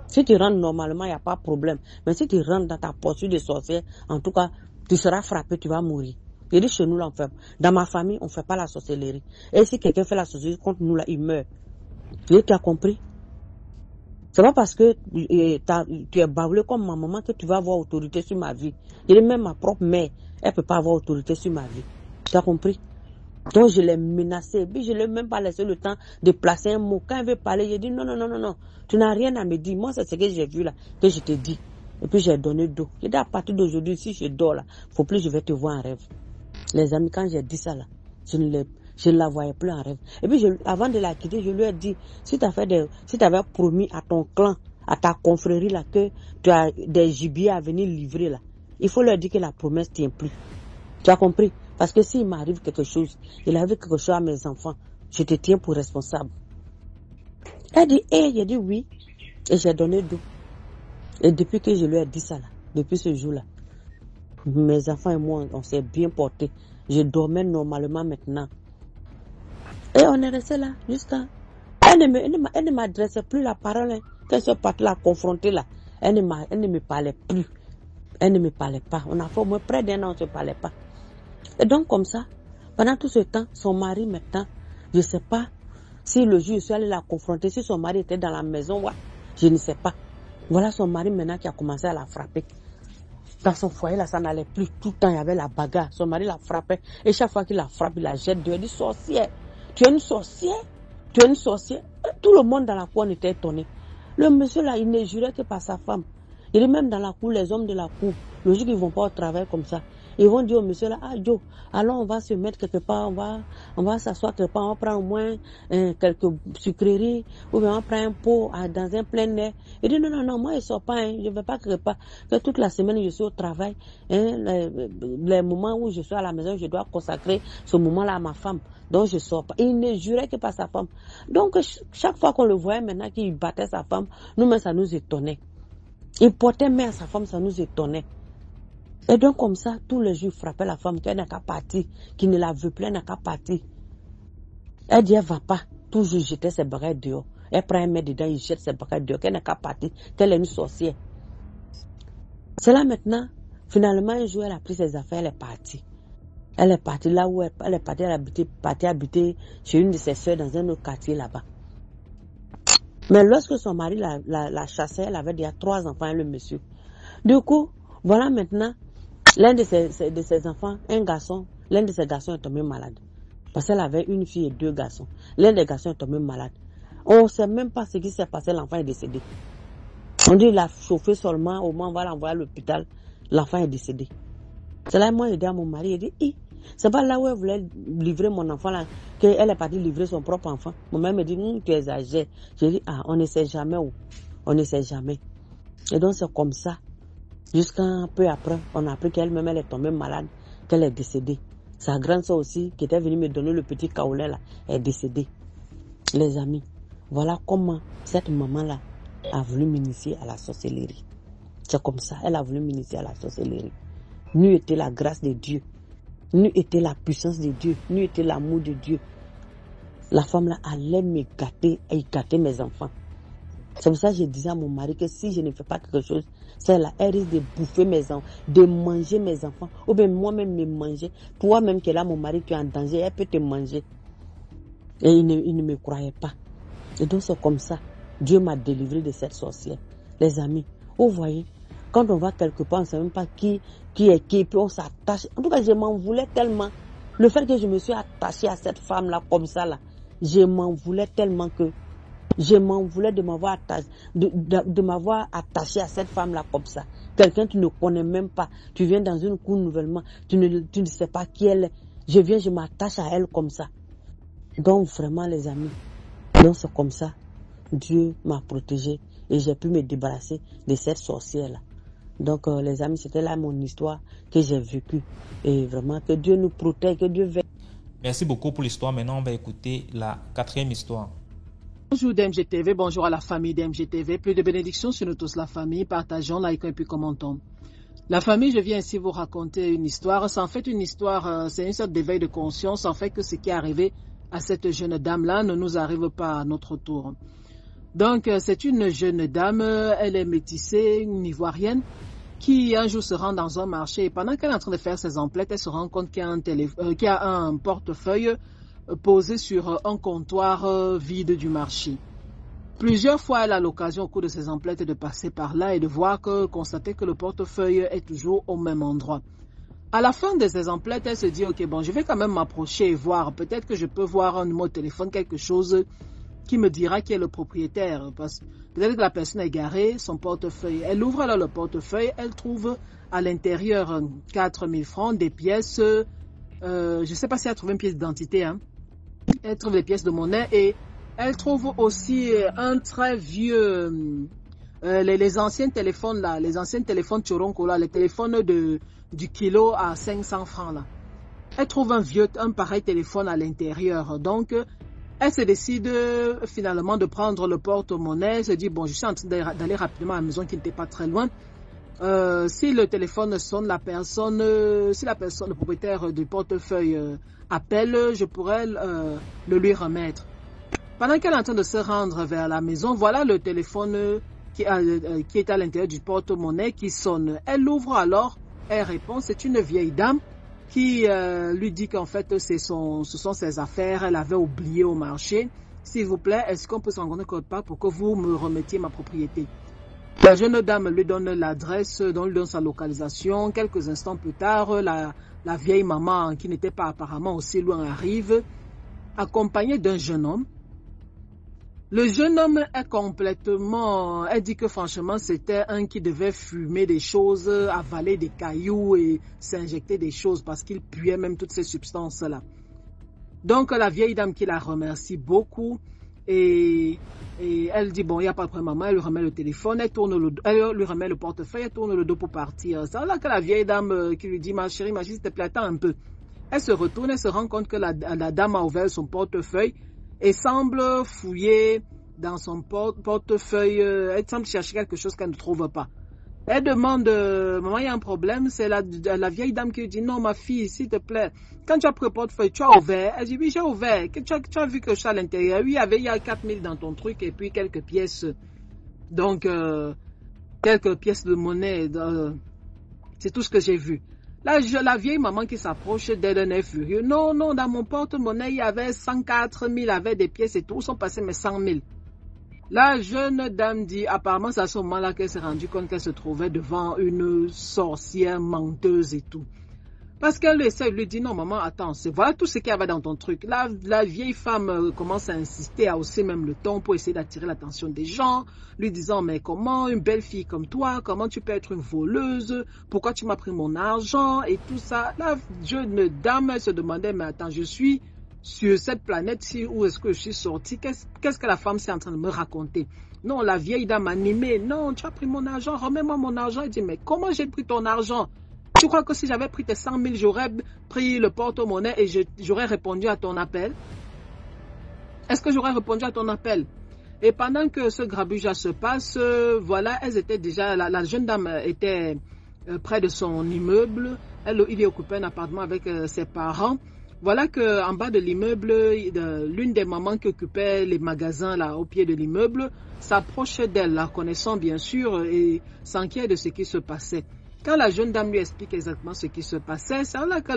Si tu rentres normalement, il n'y a pas de problème. Mais si tu rentres dans ta posture de sorcière, en tout cas, tu seras frappé, tu vas mourir. Je dis, chez nous, là, dans ma famille, on ne fait pas la sorcellerie. Et si quelqu'un fait la sorcellerie contre nous, là, il meurt. Tu as compris? C'est pas parce que tu es bavlé comme ma maman que tu vas avoir autorité sur ma vie. Je dis, même ma propre mère, elle ne peut pas avoir autorité sur ma vie. Tu as compris? Donc je l'ai menacé, puis je ne l'ai même pas laissé le temps de placer un mot. Quand elle veut parler, j'ai dit non, tu n'as rien à me dire. Moi, c'est ce que j'ai vu là, que je te dis. Et puis j'ai donné d'eau. J'ai dit à partir d'aujourd'hui, si je dors là, faut plus je vais te voir en rêve. Les amis, quand j'ai dit ça là, je ne la voyais plus en rêve. Et puis avant de la quitter, je lui ai dit, si tu avais promis à ton clan, à ta confrérie là, que tu as des gibiers à venir livrer là, il faut leur dire que la promesse ne tient plus. Tu as compris? Parce que s'il m'arrive quelque chose, il arrive quelque chose à mes enfants, je te tiens pour responsable. Elle dit, j'ai dit oui. Et j'ai donné d'eau. Et depuis que je lui ai dit ça là, depuis ce jour-là, mes enfants et moi, on s'est bien portés. Je dormais normalement maintenant. Et on est resté là, jusqu'à... Elle ne m'adressait plus la parole. Hein. Quand elle se partait la confronter là, elle ne me parlait plus. Elle ne me parlait pas. On a fait au moins près d'un an, on ne se parlait pas. Et donc comme ça, pendant tout ce temps, son mari maintenant, je ne sais pas si le jour où je suis allé la confronter, si son mari était dans la maison, ouais, je ne sais pas. Voilà son mari maintenant qui a commencé à la frapper. Dans son foyer là, ça n'allait plus. Tout le temps, il y avait la bagarre. Son mari la frappait. Et chaque fois qu'il la frappe, il la jette dehors. Il dit, sorcière, tu es une sorcière? Tu es une sorcière? Et tout le monde dans la cour était étonné. Le monsieur là, il ne jurait que par sa femme. Il est même dans la cour, les hommes de la cour, le jour qu'ils ne vont pas au travail comme ça. Ils vont dire au monsieur là, ah Joe, alors on va se mettre quelque part, on va s'asseoir quelque part, on va prendre au moins quelques sucreries, ou bien on prend un pot dans un plein air. Il dit non, moi je ne sors pas, hein, je ne vais pas quelque part. Que toute la semaine je suis au travail, hein, les moments où je suis à la maison, je dois consacrer ce moment-là à ma femme. Donc je ne sors pas. Il ne jurait que par sa femme. Donc chaque fois qu'on le voyait maintenant qu'il battait sa femme, nous-mêmes ça nous étonnait. Il portait main à sa femme, ça nous étonnait. Et donc comme ça, tous les jours, il frappait la femme, qu'elle n'a qu'à partir, qui ne la veut plus, elle n'a qu'à partir. Elle dit, elle ne va pas, toujours jeter ses bagages dehors. Elle prend un mec dedans, il jette ses bagages dehors, qu'elle n'a qu'à partir, qu'elle est une sorcière. C'est là maintenant, finalement, un jour, elle a pris ses affaires, elle est partie. Elle est partie là où elle est partie, partie habiter chez une de ses soeurs dans un autre quartier là-bas. Mais lorsque son mari la chassait, elle avait déjà 3 enfants, le monsieur. Du coup, voilà maintenant, l'un de ses enfants, un garçon, l'un de ses garçons est tombé malade. Parce qu'elle avait une fille et 2 garçons. L'un des garçons est tombé malade. On ne sait même pas ce qui s'est passé, l'enfant est décédé. On dit qu'il a chauffé seulement, au moment où on va l'envoyer à l'hôpital, l'enfant est décédé. C'est là moi j'ai dit à mon mari, il dit, c'est pas là où elle voulait livrer mon enfant là, qu'elle est partie livrer son propre enfant. Mon mari me dit, tu exagères. J'ai dit, on ne sait jamais où. On ne sait jamais. Et donc c'est comme ça. Jusqu'à un peu après, on a appris qu'elle-même, elle est tombée malade, qu'elle est décédée. Sa grande soeur aussi, qui était venue me donner le petit kaolin là, est décédée. Les amis, voilà comment cette maman-là a voulu m'initier à la sorcellerie. C'est comme ça. Elle a voulu m'initier à la sorcellerie. N'eût été la grâce de Dieu, n'eût été la puissance de Dieu, n'eût été l'amour de Dieu. La femme là allait me gâter et gâter mes enfants. C'est pour ça que je disais à mon mari que si je ne fais pas quelque chose, celle-là, elle risque de bouffer mes enfants, de manger mes enfants, ou bien moi-même me manger. Pour moi même que là, mon mari, tu es en danger, elle peut te manger. Et il ne me croyait pas. Et donc c'est comme ça. Dieu m'a délivré de cette sorcière. Les amis, vous voyez, quand on va quelque part, on ne sait même pas qui est qui, puis on s'attache. En tout cas, je m'en voulais tellement. Le fait que je me suis attachée à cette femme-là, comme ça, là, je m'en voulais tellement que je m'en voulais de m'avoir attaché à cette femme-là comme ça. Quelqu'un que tu ne connais même pas. Tu viens dans une cour nouvellement. Tu ne sais pas qui elle est. Je m'attache à elle comme ça. Donc vraiment les amis, donc c'est comme ça. Dieu m'a protégée et j'ai pu me débarrasser de cette sorcière-là. Donc les amis, c'était là mon histoire que j'ai vécue. Et vraiment que Dieu nous protège, que Dieu veille. Merci beaucoup pour l'histoire. Maintenant, on va écouter la 4e histoire. Bonjour DMGTV, bonjour à la famille DMGTV. Plus de bénédictions sur nous tous, la famille. Partageons, likons et puis commentons. La famille, je viens ici vous raconter une histoire. C'est en fait une histoire, c'est une sorte d'éveil de conscience. En fait que ce qui est arrivé à cette jeune dame-là ne nous arrive pas à notre tour. Donc, c'est une jeune dame, elle est métissée, une ivoirienne, qui un jour se rend dans un marché. Et pendant qu'elle est en train de faire ses emplettes, elle se rend compte qu'il y a un portefeuille posé sur un comptoir vide du marché. Plusieurs fois, elle a l'occasion au cours de ses emplettes de passer par là et de constater que le portefeuille est toujours au même endroit. À la fin de ses emplettes, elle se dit, ok, bon, je vais quand même m'approcher et voir. Peut-être que je peux voir un numéro de téléphone, quelque chose qui me dira qui est le propriétaire. Parce que peut-être que la personne a égaré son portefeuille. Elle ouvre alors le portefeuille, elle trouve à l'intérieur 4 000 francs, des pièces, je ne sais pas si elle a trouvé une pièce d'identité, hein. Elle trouve des pièces de monnaie et elle trouve aussi un très vieux, les anciens téléphones là, les anciens téléphones Choronko là, les téléphones du kilo à 500 francs là. Elle trouve un pareil téléphone à l'intérieur. Donc, elle se décide finalement de prendre le porte-monnaie. Elle se dit, bon, je suis en train d'aller rapidement à la maison qui n'était pas très loin. Si le téléphone sonne, le propriétaire du portefeuille appelle, je pourrais le lui remettre. Pendant qu'elle est en train de se rendre vers la maison, voilà le téléphone qui est à l'intérieur du porte-monnaie qui sonne. Elle l'ouvre alors, elle répond, c'est une vieille dame qui lui dit qu'en fait ce sont ses affaires, elle avait oublié au marché. S'il vous plaît, est-ce qu'on peut se rencontrer quelque part pour que vous me remettiez ma propriété? La jeune dame lui donne l'adresse, lui donne sa localisation. Quelques instants plus tard, la vieille maman, qui n'était pas apparemment aussi loin, arrive, accompagnée d'un jeune homme. Le jeune homme est complètement... Elle dit que franchement, c'était un qui devait fumer des choses, avaler des cailloux et s'injecter des choses parce qu'il puait même toutes ces substances-là. Donc, la vieille dame qui la remercie beaucoup et elle dit, bon, il n'y a pas de problème, maman. Elle lui remet le téléphone, elle lui remet le portefeuille, elle tourne le dos pour partir. C'est là que la vieille dame qui lui dit, ma chérie, s'il te plaît, attends un peu. Elle se retourne, elle se rend compte que la dame a ouvert son portefeuille et semble fouiller dans son portefeuille. Elle semble chercher quelque chose qu'elle ne trouve pas. Elle demande, maman, il y a un problème. C'est la vieille dame qui lui dit, non, ma fille, s'il te plaît, quand tu as pris le portefeuille, tu as ouvert. Elle dit, oui, j'ai ouvert. Tu as vu que je suis à l'intérieur. Oui, il y a 4 000 dans ton truc et puis quelques pièces. Donc, quelques pièces de monnaie. C'est tout ce que j'ai vu. La vieille maman qui s'approche d'elle, elle est furieuse. Non, dans mon porte-monnaie, il y avait 104 000 avec des pièces et tout. Où sont passés mes 100 000? La jeune dame dit, apparemment, c'est à ce moment-là qu'elle s'est rendue compte qu'elle se trouvait devant une sorcière menteuse et tout. Parce qu'elle essaie de lui dire, non, maman, attends, voilà tout ce qu'il y avait dans ton truc. La vieille femme commence à insister, à hausser même le ton pour essayer d'attirer l'attention des gens, lui disant, mais comment une belle fille comme toi, comment tu peux être une voleuse, pourquoi tu m'as pris mon argent et tout ça. La jeune dame, elle se demandait, mais attends, je suis sur cette planète-ci, où est-ce que je suis sortie? Qu'est-ce que la femme est en train de me raconter? Non, la vieille dame animée, non, tu as pris mon argent, remets-moi mon argent. Elle dit, mais comment j'ai pris ton argent? Tu crois que si j'avais pris tes 100 000, j'aurais pris le porte-monnaie et j'aurais répondu à ton appel? Est-ce que j'aurais répondu à ton appel? Et pendant que ce grabuge se passe, voilà, elles étaient déjà, la jeune dame était près de son immeuble. Il y occupait un appartement avec ses parents. Voilà qu'en bas de l'immeuble, l'une des mamans qui occupait les magasins là au pied de l'immeuble s'approche d'elle, la connaissant bien sûr, et s'inquiète de ce qui se passait. Quand la jeune dame lui explique exactement ce qui se passait, c'est là que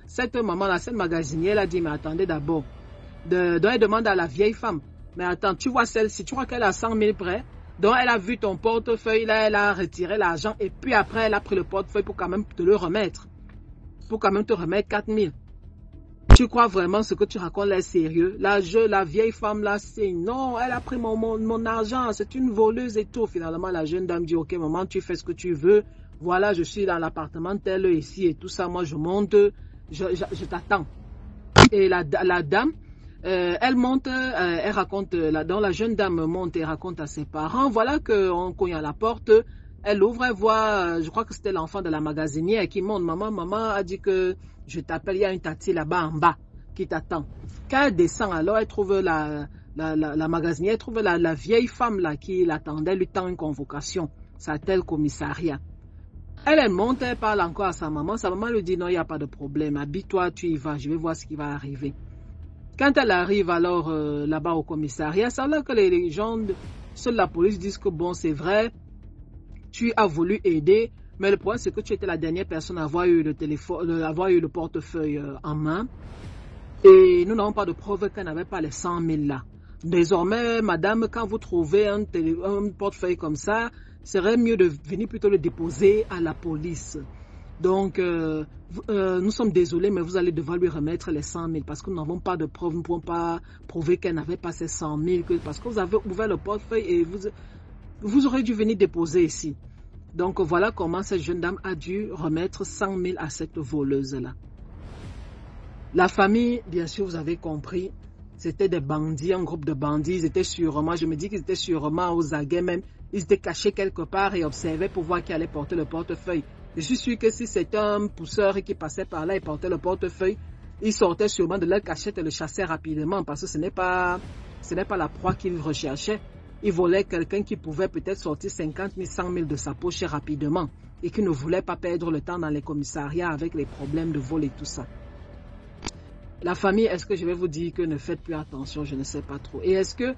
cette maman, cette magasinière, elle a dit, mais attendez d'abord. Elle demande à la vieille femme, mais attends, tu vois celle-ci, tu crois qu'elle a 100 000 prêts? Donc elle a vu ton portefeuille, là, elle a retiré l'argent, et puis après, elle a pris le portefeuille pour quand même te le remettre. Pour quand même te remettre 4 000. Tu crois vraiment ce que tu racontes là est sérieux? La vieille femme là, c'est non, elle a pris mon argent, c'est une voleuse et tout. Finalement, la jeune dame dit, ok maman, tu fais ce que tu veux. Voilà, je suis dans l'appartement tel ici et tout ça, moi je monte, je t'attends. Et la dame, elle monte, elle raconte, la jeune dame monte et raconte à ses parents, voilà qu'on cogne à la porte, elle ouvre, elle voit, je crois que c'était l'enfant de la magasinière qui monte, maman a dit que je t'appelle, il y a une tati là-bas en bas qui t'attend. Quand elle descend, alors elle trouve la magasinière, elle trouve la vieille femme là qui l'attendait, lui tend une convocation, ça tel commissariat. Elle monte, elle parle encore à sa maman lui dit non, il n'y a pas de problème, habille-toi, tu y vas, je vais voir ce qui va arriver. Quand elle arrive alors là-bas au commissariat, c'est là que les gens, ceux de la police disent que bon, c'est vrai, tu as voulu aider, mais le problème c'est que tu étais la dernière personne à avoir eu le portefeuille en main. Et nous n'avons pas de preuve qu'elle n'avait pas les 100 000 là. Désormais, madame, quand vous trouvez un portefeuille comme ça, serait mieux de venir plutôt le déposer à la police. Donc, nous sommes désolés, mais vous allez devoir lui remettre les 100 000 parce que nous n'avons pas de preuves, nous ne pouvons pas prouver qu'elle n'avait pas ces 100 000, parce que vous avez ouvert le portefeuille et vous aurez dû venir déposer ici. Donc, voilà comment cette jeune dame a dû remettre 100 000 à cette voleuse-là. La famille, bien sûr, vous avez compris, c'était des bandits, un groupe de bandits, ils étaient sûrement, je me dis qu'ils étaient sûrement aux aguets même, ils étaient cachés quelque part et observaient pour voir qui allait porter le portefeuille. Je suis sûr que si c'était un pousseur qui passait par là et portait le portefeuille, ils sortaient sûrement de leur cachette et le chassaient rapidement parce que ce n'est pas la proie qu'ils recherchaient. Ils volaient quelqu'un qui pouvait peut-être sortir 50 000, 100 000 de sa poche rapidement et qui ne voulait pas perdre le temps dans les commissariats avec les problèmes de vol et tout ça. La famille, est-ce que je vais vous dire que ne faites plus attention, je ne sais pas trop. Et est-ce que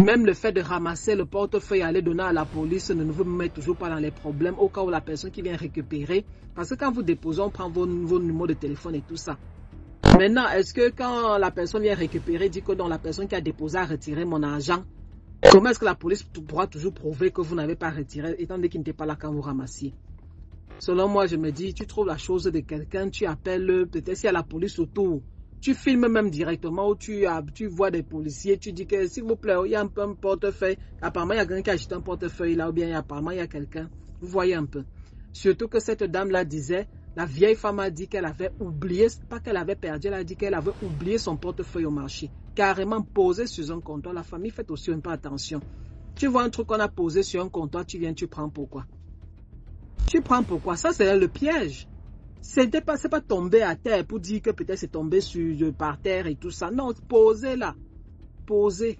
même le fait de ramasser le portefeuille et aller donner à la police ne vous met toujours pas dans les problèmes au cas où la personne qui vient récupérer, parce que quand vous déposez, on prend vos numéros de téléphone et tout ça. Maintenant, est-ce que quand la personne vient récupérer, dit que non, la personne qui a déposé a retiré mon argent, comment est-ce que la police pourra toujours prouver que vous n'avez pas retiré, étant donné qu'il n'était pas là quand vous ramassiez? Selon moi, je me dis, tu trouves la chose de quelqu'un, tu appelles, peut-être s'il y a la police autour, tu filmes même directement où tu vois des policiers, tu dis que s'il vous plaît, il y a un portefeuille, apparemment il y a quelqu'un qui a acheté un portefeuille là, ou bien apparemment il y a quelqu'un, vous voyez un peu. Surtout que cette dame-là disait, la vieille femme a dit qu'elle avait oublié, pas qu'elle avait perdu, elle a dit qu'elle avait oublié son portefeuille au marché, carrément posé sur un comptoir. La famille fait aussi un peu attention. Tu vois un truc qu'on a posé sur un comptoir, tu viens, tu prends pourquoi? Tu prends pourquoi? Ça c'est le piège. C'est pas tomber à terre pour dire que peut-être c'est tombé par terre et tout ça. Non, posez là. Posez.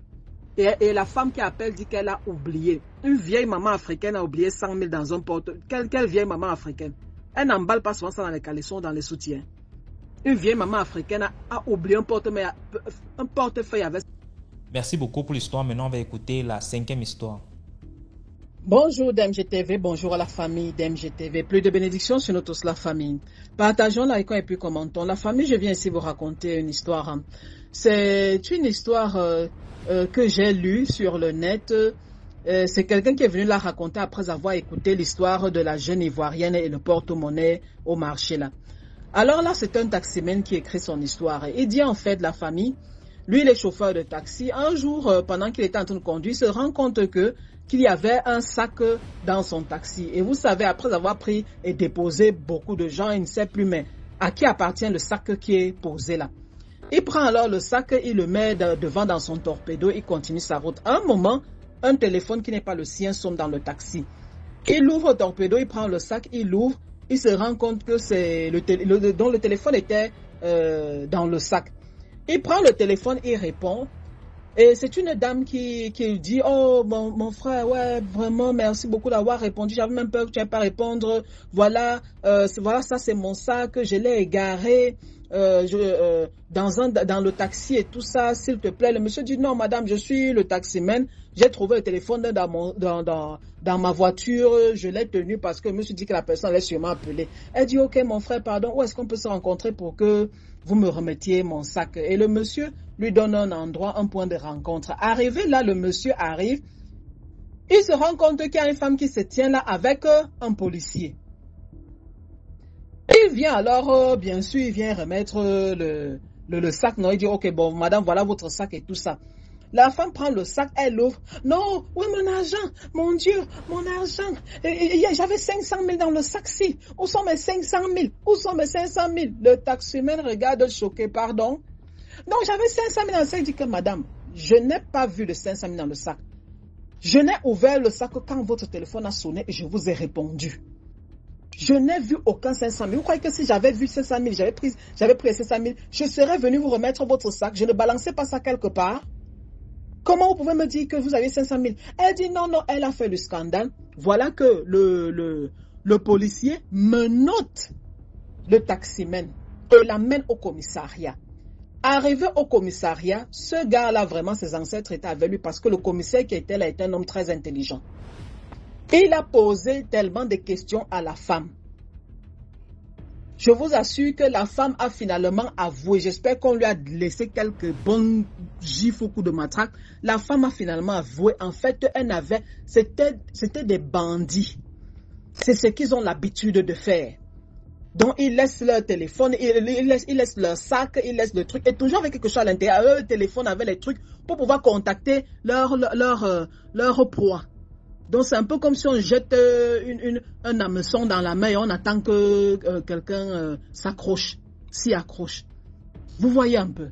Et la femme qui appelle dit qu'elle a oublié. Une vieille maman africaine a oublié 100 000 dans un portefeuille. Quelle vieille maman africaine? Elle n'emballe pas souvent ça dans les caleçons, dans les soutiens. Une vieille maman africaine a oublié un portefeuille avec... Merci beaucoup pour l'histoire. Maintenant, on va écouter la 5e histoire. Bonjour DMGTV, bonjour à la famille DMGTV. Plus de bénédictions sur nous tous, la famille. Partageons, likons et puis commentons. La famille, je viens ici vous raconter une histoire. C'est une histoire que j'ai lue sur le net. C'est quelqu'un qui est venu la raconter après avoir écouté l'histoire de la jeune Ivoirienne et le porte-monnaie au marché là. Alors là, c'est un taximan qui écrit son histoire. Il dit en fait, la famille, lui il est chauffeur de taxi. Un jour, pendant qu'il était en train de conduire, il se rend compte qu'il y avait un sac dans son taxi. Et vous savez, après avoir pris et déposé beaucoup de gens, il ne sait plus mais à qui appartient le sac qui est posé là. Il prend alors le sac, il le met devant dans son torpedo, il continue sa route. À un moment, un téléphone qui n'est pas le sien sonne dans le taxi. Il ouvre le torpedo, il prend le sac, il l'ouvre, il se rend compte que c'est dont le téléphone était dans le sac. Il prend le téléphone, il répond. Et c'est une dame qui dit, oh, mon frère, ouais, vraiment, merci beaucoup d'avoir répondu. J'avais même peur que tu n'aies pas répondre. Voilà, voilà, ça c'est mon sac, je l'ai égaré dans le taxi et tout ça, s'il te plaît. Le monsieur dit, non, madame, je suis le taximan. J'ai trouvé le téléphone dans ma voiture, je l'ai tenu parce que je me suis dit que la personne allait sûrement appeler. Elle dit, ok, mon frère, pardon, où est-ce qu'on peut se rencontrer pour que vous me remettiez mon sac? Et le monsieur lui donne un endroit, un point de rencontre. Arrivé là, le monsieur arrive, il se rend compte qu'il y a une femme qui se tient là avec un policier. Il vient alors, bien sûr, il vient remettre le sac. Non, il dit, ok, bon, madame, voilà votre sac et tout ça. La femme prend le sac, elle l'ouvre. Non, oui, mon argent, mon Dieu, mon argent. J'avais 500 000 dans le sac-ci. Où sont mes 500 000? Où sont mes 500 000? Le taximan regarde choqué, pardon. Non, j'avais 500 000 dans le sac. Il dit que madame, je n'ai pas vu le 500 000 dans le sac. Je n'ai ouvert le sac quand votre téléphone a sonné et je vous ai répondu. Je n'ai vu aucun 500 000. Vous croyez que si j'avais vu 500 000, j'avais pris les 500 000, je serais venu vous remettre votre sac. Je ne balançais pas ça quelque part. Comment vous pouvez me dire que vous avez 500 000? Elle dit non, non, elle a fait le scandale. Voilà que le policier menotte le taximan et l'amène au commissariat. Arrivé au commissariat, ce gars-là, vraiment, ses ancêtres étaient avec lui parce que le commissaire qui était là était un homme très intelligent. Il a posé tellement de questions à la femme. Je vous assure que la femme a finalement avoué. J'espère qu'on lui a laissé quelques bons gifles au coup de matraque. La femme a finalement avoué. En fait, c'était des bandits. C'est ce qu'ils ont l'habitude de faire. Donc, ils laissent leur téléphone, ils laissent leur sac, ils laissent le truc. Et toujours avec quelque chose à l'intérieur, le téléphone avec les trucs pour pouvoir contacter leur proie. Donc, c'est un peu comme si on jette un hameçon dans la main et on attend que quelqu'un s'y accroche. Vous voyez un peu.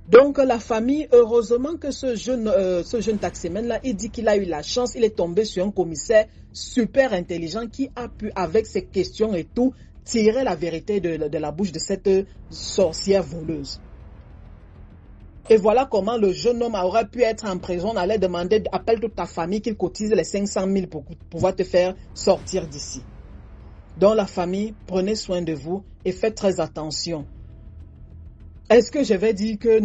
Donc, la famille, heureusement que ce jeune taximan-là, il dit qu'il a eu la chance, il est tombé sur un commissaire super intelligent qui a pu, avec ses questions et tout, tirer la vérité de la bouche de cette sorcière voleuse. Et voilà comment le jeune homme aurait pu être en prison. On allait demander, appelle toute ta famille qu'il cotise les 500 000 pour pouvoir te faire sortir d'ici. Donc la famille, prenez soin de vous et faites très attention. Est-ce que je vais dire que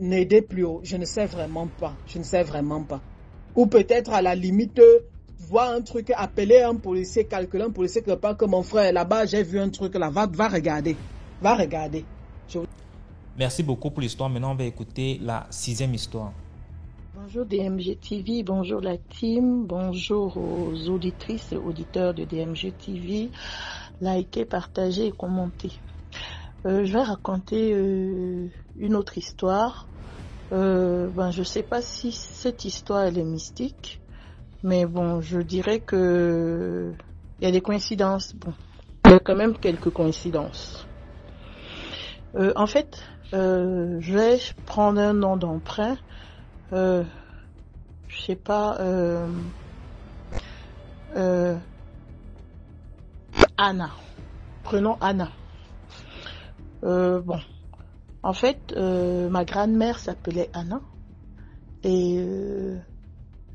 n'aidez plus haut? Je ne sais vraiment pas. Je ne sais vraiment pas. Ou peut-être à la limite, voir un truc, appeler un policier, calculer un policier quelque part que mon frère là-bas, j'ai vu un truc là, va regarder. Va regarder. Merci beaucoup pour l'histoire. Maintenant, on va écouter la 6e histoire. Bonjour DMG TV, bonjour la team, bonjour aux auditrices et auditeurs de DMG TV. Likez, partagez et commentez. Je vais raconter une autre histoire. Je ne sais pas si cette histoire elle est mystique, mais bon, je dirais que il y a des coïncidences. Bon, il y a quand même quelques coïncidences. En fait, je vais prendre un nom d'emprunt. Je sais pas. Anna. Prenons Anna. En fait, ma grand-mère s'appelait Anna. Et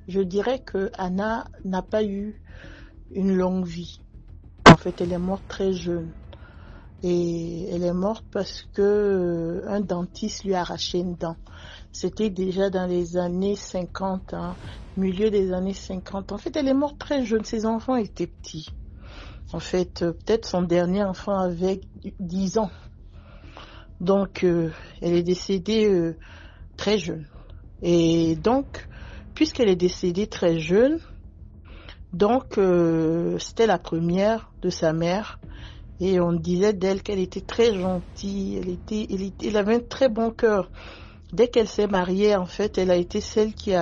je dirais que Anna n'a pas eu une longue vie. En fait, elle est morte très jeune. Et elle est morte parce que un dentiste lui a arraché une dent. C'était déjà dans les années 50, milieu des années 50. En fait, elle est morte très jeune. Ses enfants étaient petits. En fait, peut-être son dernier enfant avait 10 ans. Donc, elle est décédée très jeune. Et donc, puisqu'elle est décédée très jeune, donc c'était la première de sa mère. Et on disait d'elle qu'elle était très gentille, elle avait un très bon cœur. Dès qu'elle s'est mariée, en fait, elle a été celle qui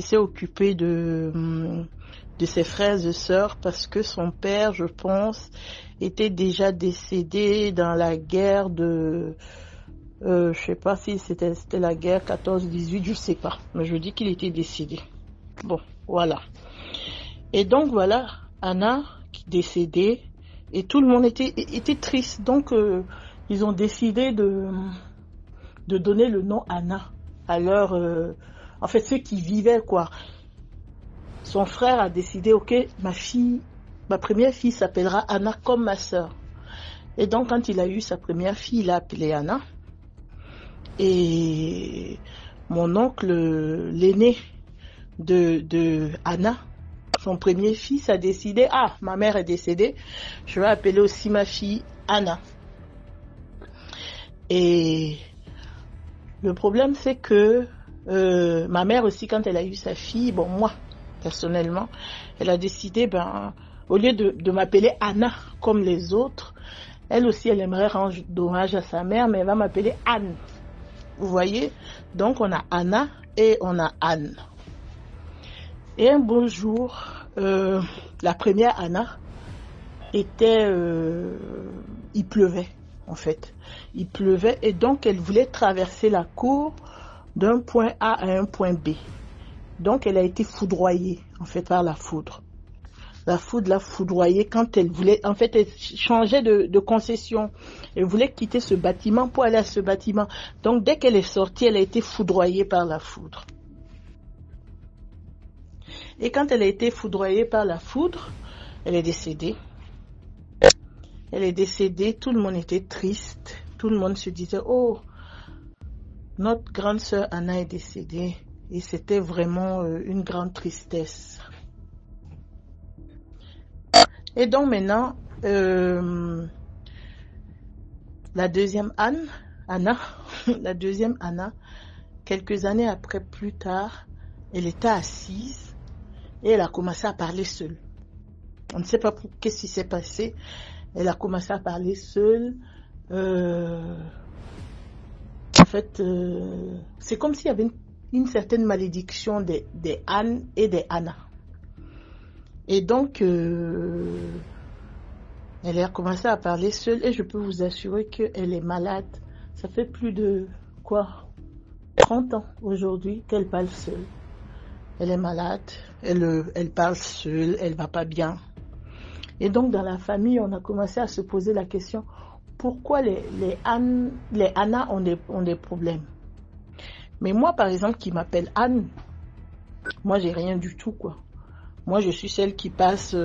s'est occupée de ses frères et sœurs parce que son père, je pense, était déjà décédé dans la guerre de... je sais pas si c'était la guerre 14-18, je sais pas. Mais je dis qu'il était décédé. Bon, voilà. Et donc, voilà, Anna qui décédée. Et tout le monde était triste. Donc, ils ont décidé de donner le nom Anna Alors, en fait, ceux qui vivaient, quoi. Son frère a décidé, ok, ma première fille s'appellera Anna comme ma sœur. Et donc, quand il a eu sa première fille, il l'a appelée Anna. Et mon oncle, l'aîné de Anna, son premier fils, a décidé, ma mère est décédée, je vais appeler aussi ma fille Anna. Et le problème, c'est que ma mère aussi, quand elle a eu sa fille, moi, personnellement, elle a décidé, au lieu de m'appeler Anna comme les autres, elle aussi, elle aimerait rendre hommage à sa mère, mais elle va m'appeler Anne. Vous voyez? Donc, on a Anna et on a Anne. Et un beau jour, la première Anna il pleuvait, en fait. Il pleuvait et donc, elle voulait traverser la cour d'un point A à un point B. Donc, elle a été foudroyée, en fait, par la foudre. La foudre l'a foudroyée quand elle voulait, en fait, elle changeait de concession. Elle voulait quitter ce bâtiment pour aller à ce bâtiment. Donc, dès qu'elle est sortie, elle a été foudroyée par la foudre. Et quand elle a été foudroyée par la foudre, elle est décédée. Elle est décédée, tout le monde était triste. Tout le monde se disait, oh, notre grande sœur Anna est décédée. Et c'était vraiment une grande tristesse. Et donc maintenant, la deuxième Anna, la deuxième Anna, quelques années après, plus tard, elle était assise et elle a commencé à parler seule. On ne sait pas qu'est-ce qui s'est passé. Elle a commencé à parler seule. En fait, c'est comme s'il y avait une certaine malédiction des Anne et des Anna. Et donc, elle a commencé à parler seule et je peux vous assurer qu'elle est malade. Ça fait plus de 30 ans aujourd'hui qu'elle parle seule. Elle est malade, elle parle seule, elle va pas bien. Et donc, dans la famille, on a commencé à se poser la question, pourquoi les Anna ont des problèmes? Mais moi, par exemple, qui m'appelle Anne, moi, j'ai rien du tout, quoi. Moi, je suis celle qui passe,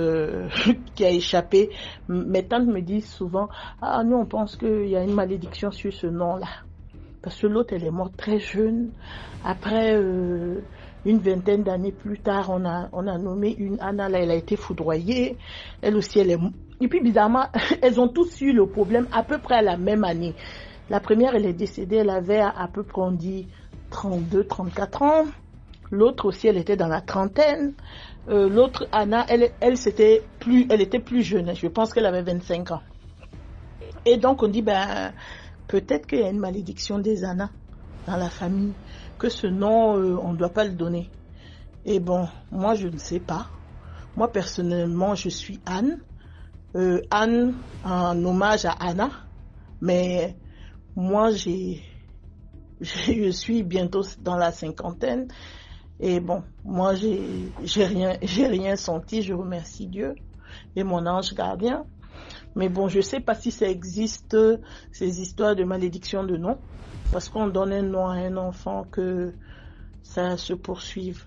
qui a échappé. Mes tantes me disent souvent, nous, on pense qu'il y a une malédiction sur ce nom-là. Parce que l'autre, elle est morte très jeune. Après, une vingtaine d'années plus tard, on a nommé une Anna, là, elle a été foudroyée. Elle aussi, elle est morte. Et puis, bizarrement, elles ont tous eu le problème à peu près à la même année. La première, elle est décédée, elle avait à peu près, on dit, 32, 34 ans. L'autre aussi, elle était dans la trentaine. L'autre, Anna, elle était plus jeune. Je pense qu'elle avait 25 ans. Et donc, on dit, peut-être qu'il y a une malédiction des Anna dans la famille, que ce nom, on ne doit pas le donner. Et bon, moi, je ne sais pas. Moi, personnellement, je suis Anne. Anne, en hommage à Anna. Mais moi, je suis bientôt dans la cinquantaine. Et bon, moi, j'ai rien senti, je remercie Dieu et mon ange gardien. Mais bon, je sais pas si ça existe, ces histoires de malédiction de nom, parce qu'on donne un nom à un enfant que ça se poursuive.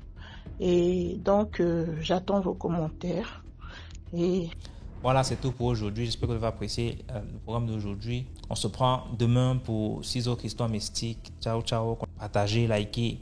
Et donc, j'attends vos commentaires. Et voilà, c'est tout pour aujourd'hui. J'espère que vous avez apprécié le programme d'aujourd'hui. On se prend demain pour 6 autres histoires mystiques. Ciao, ciao. Partagez, likez.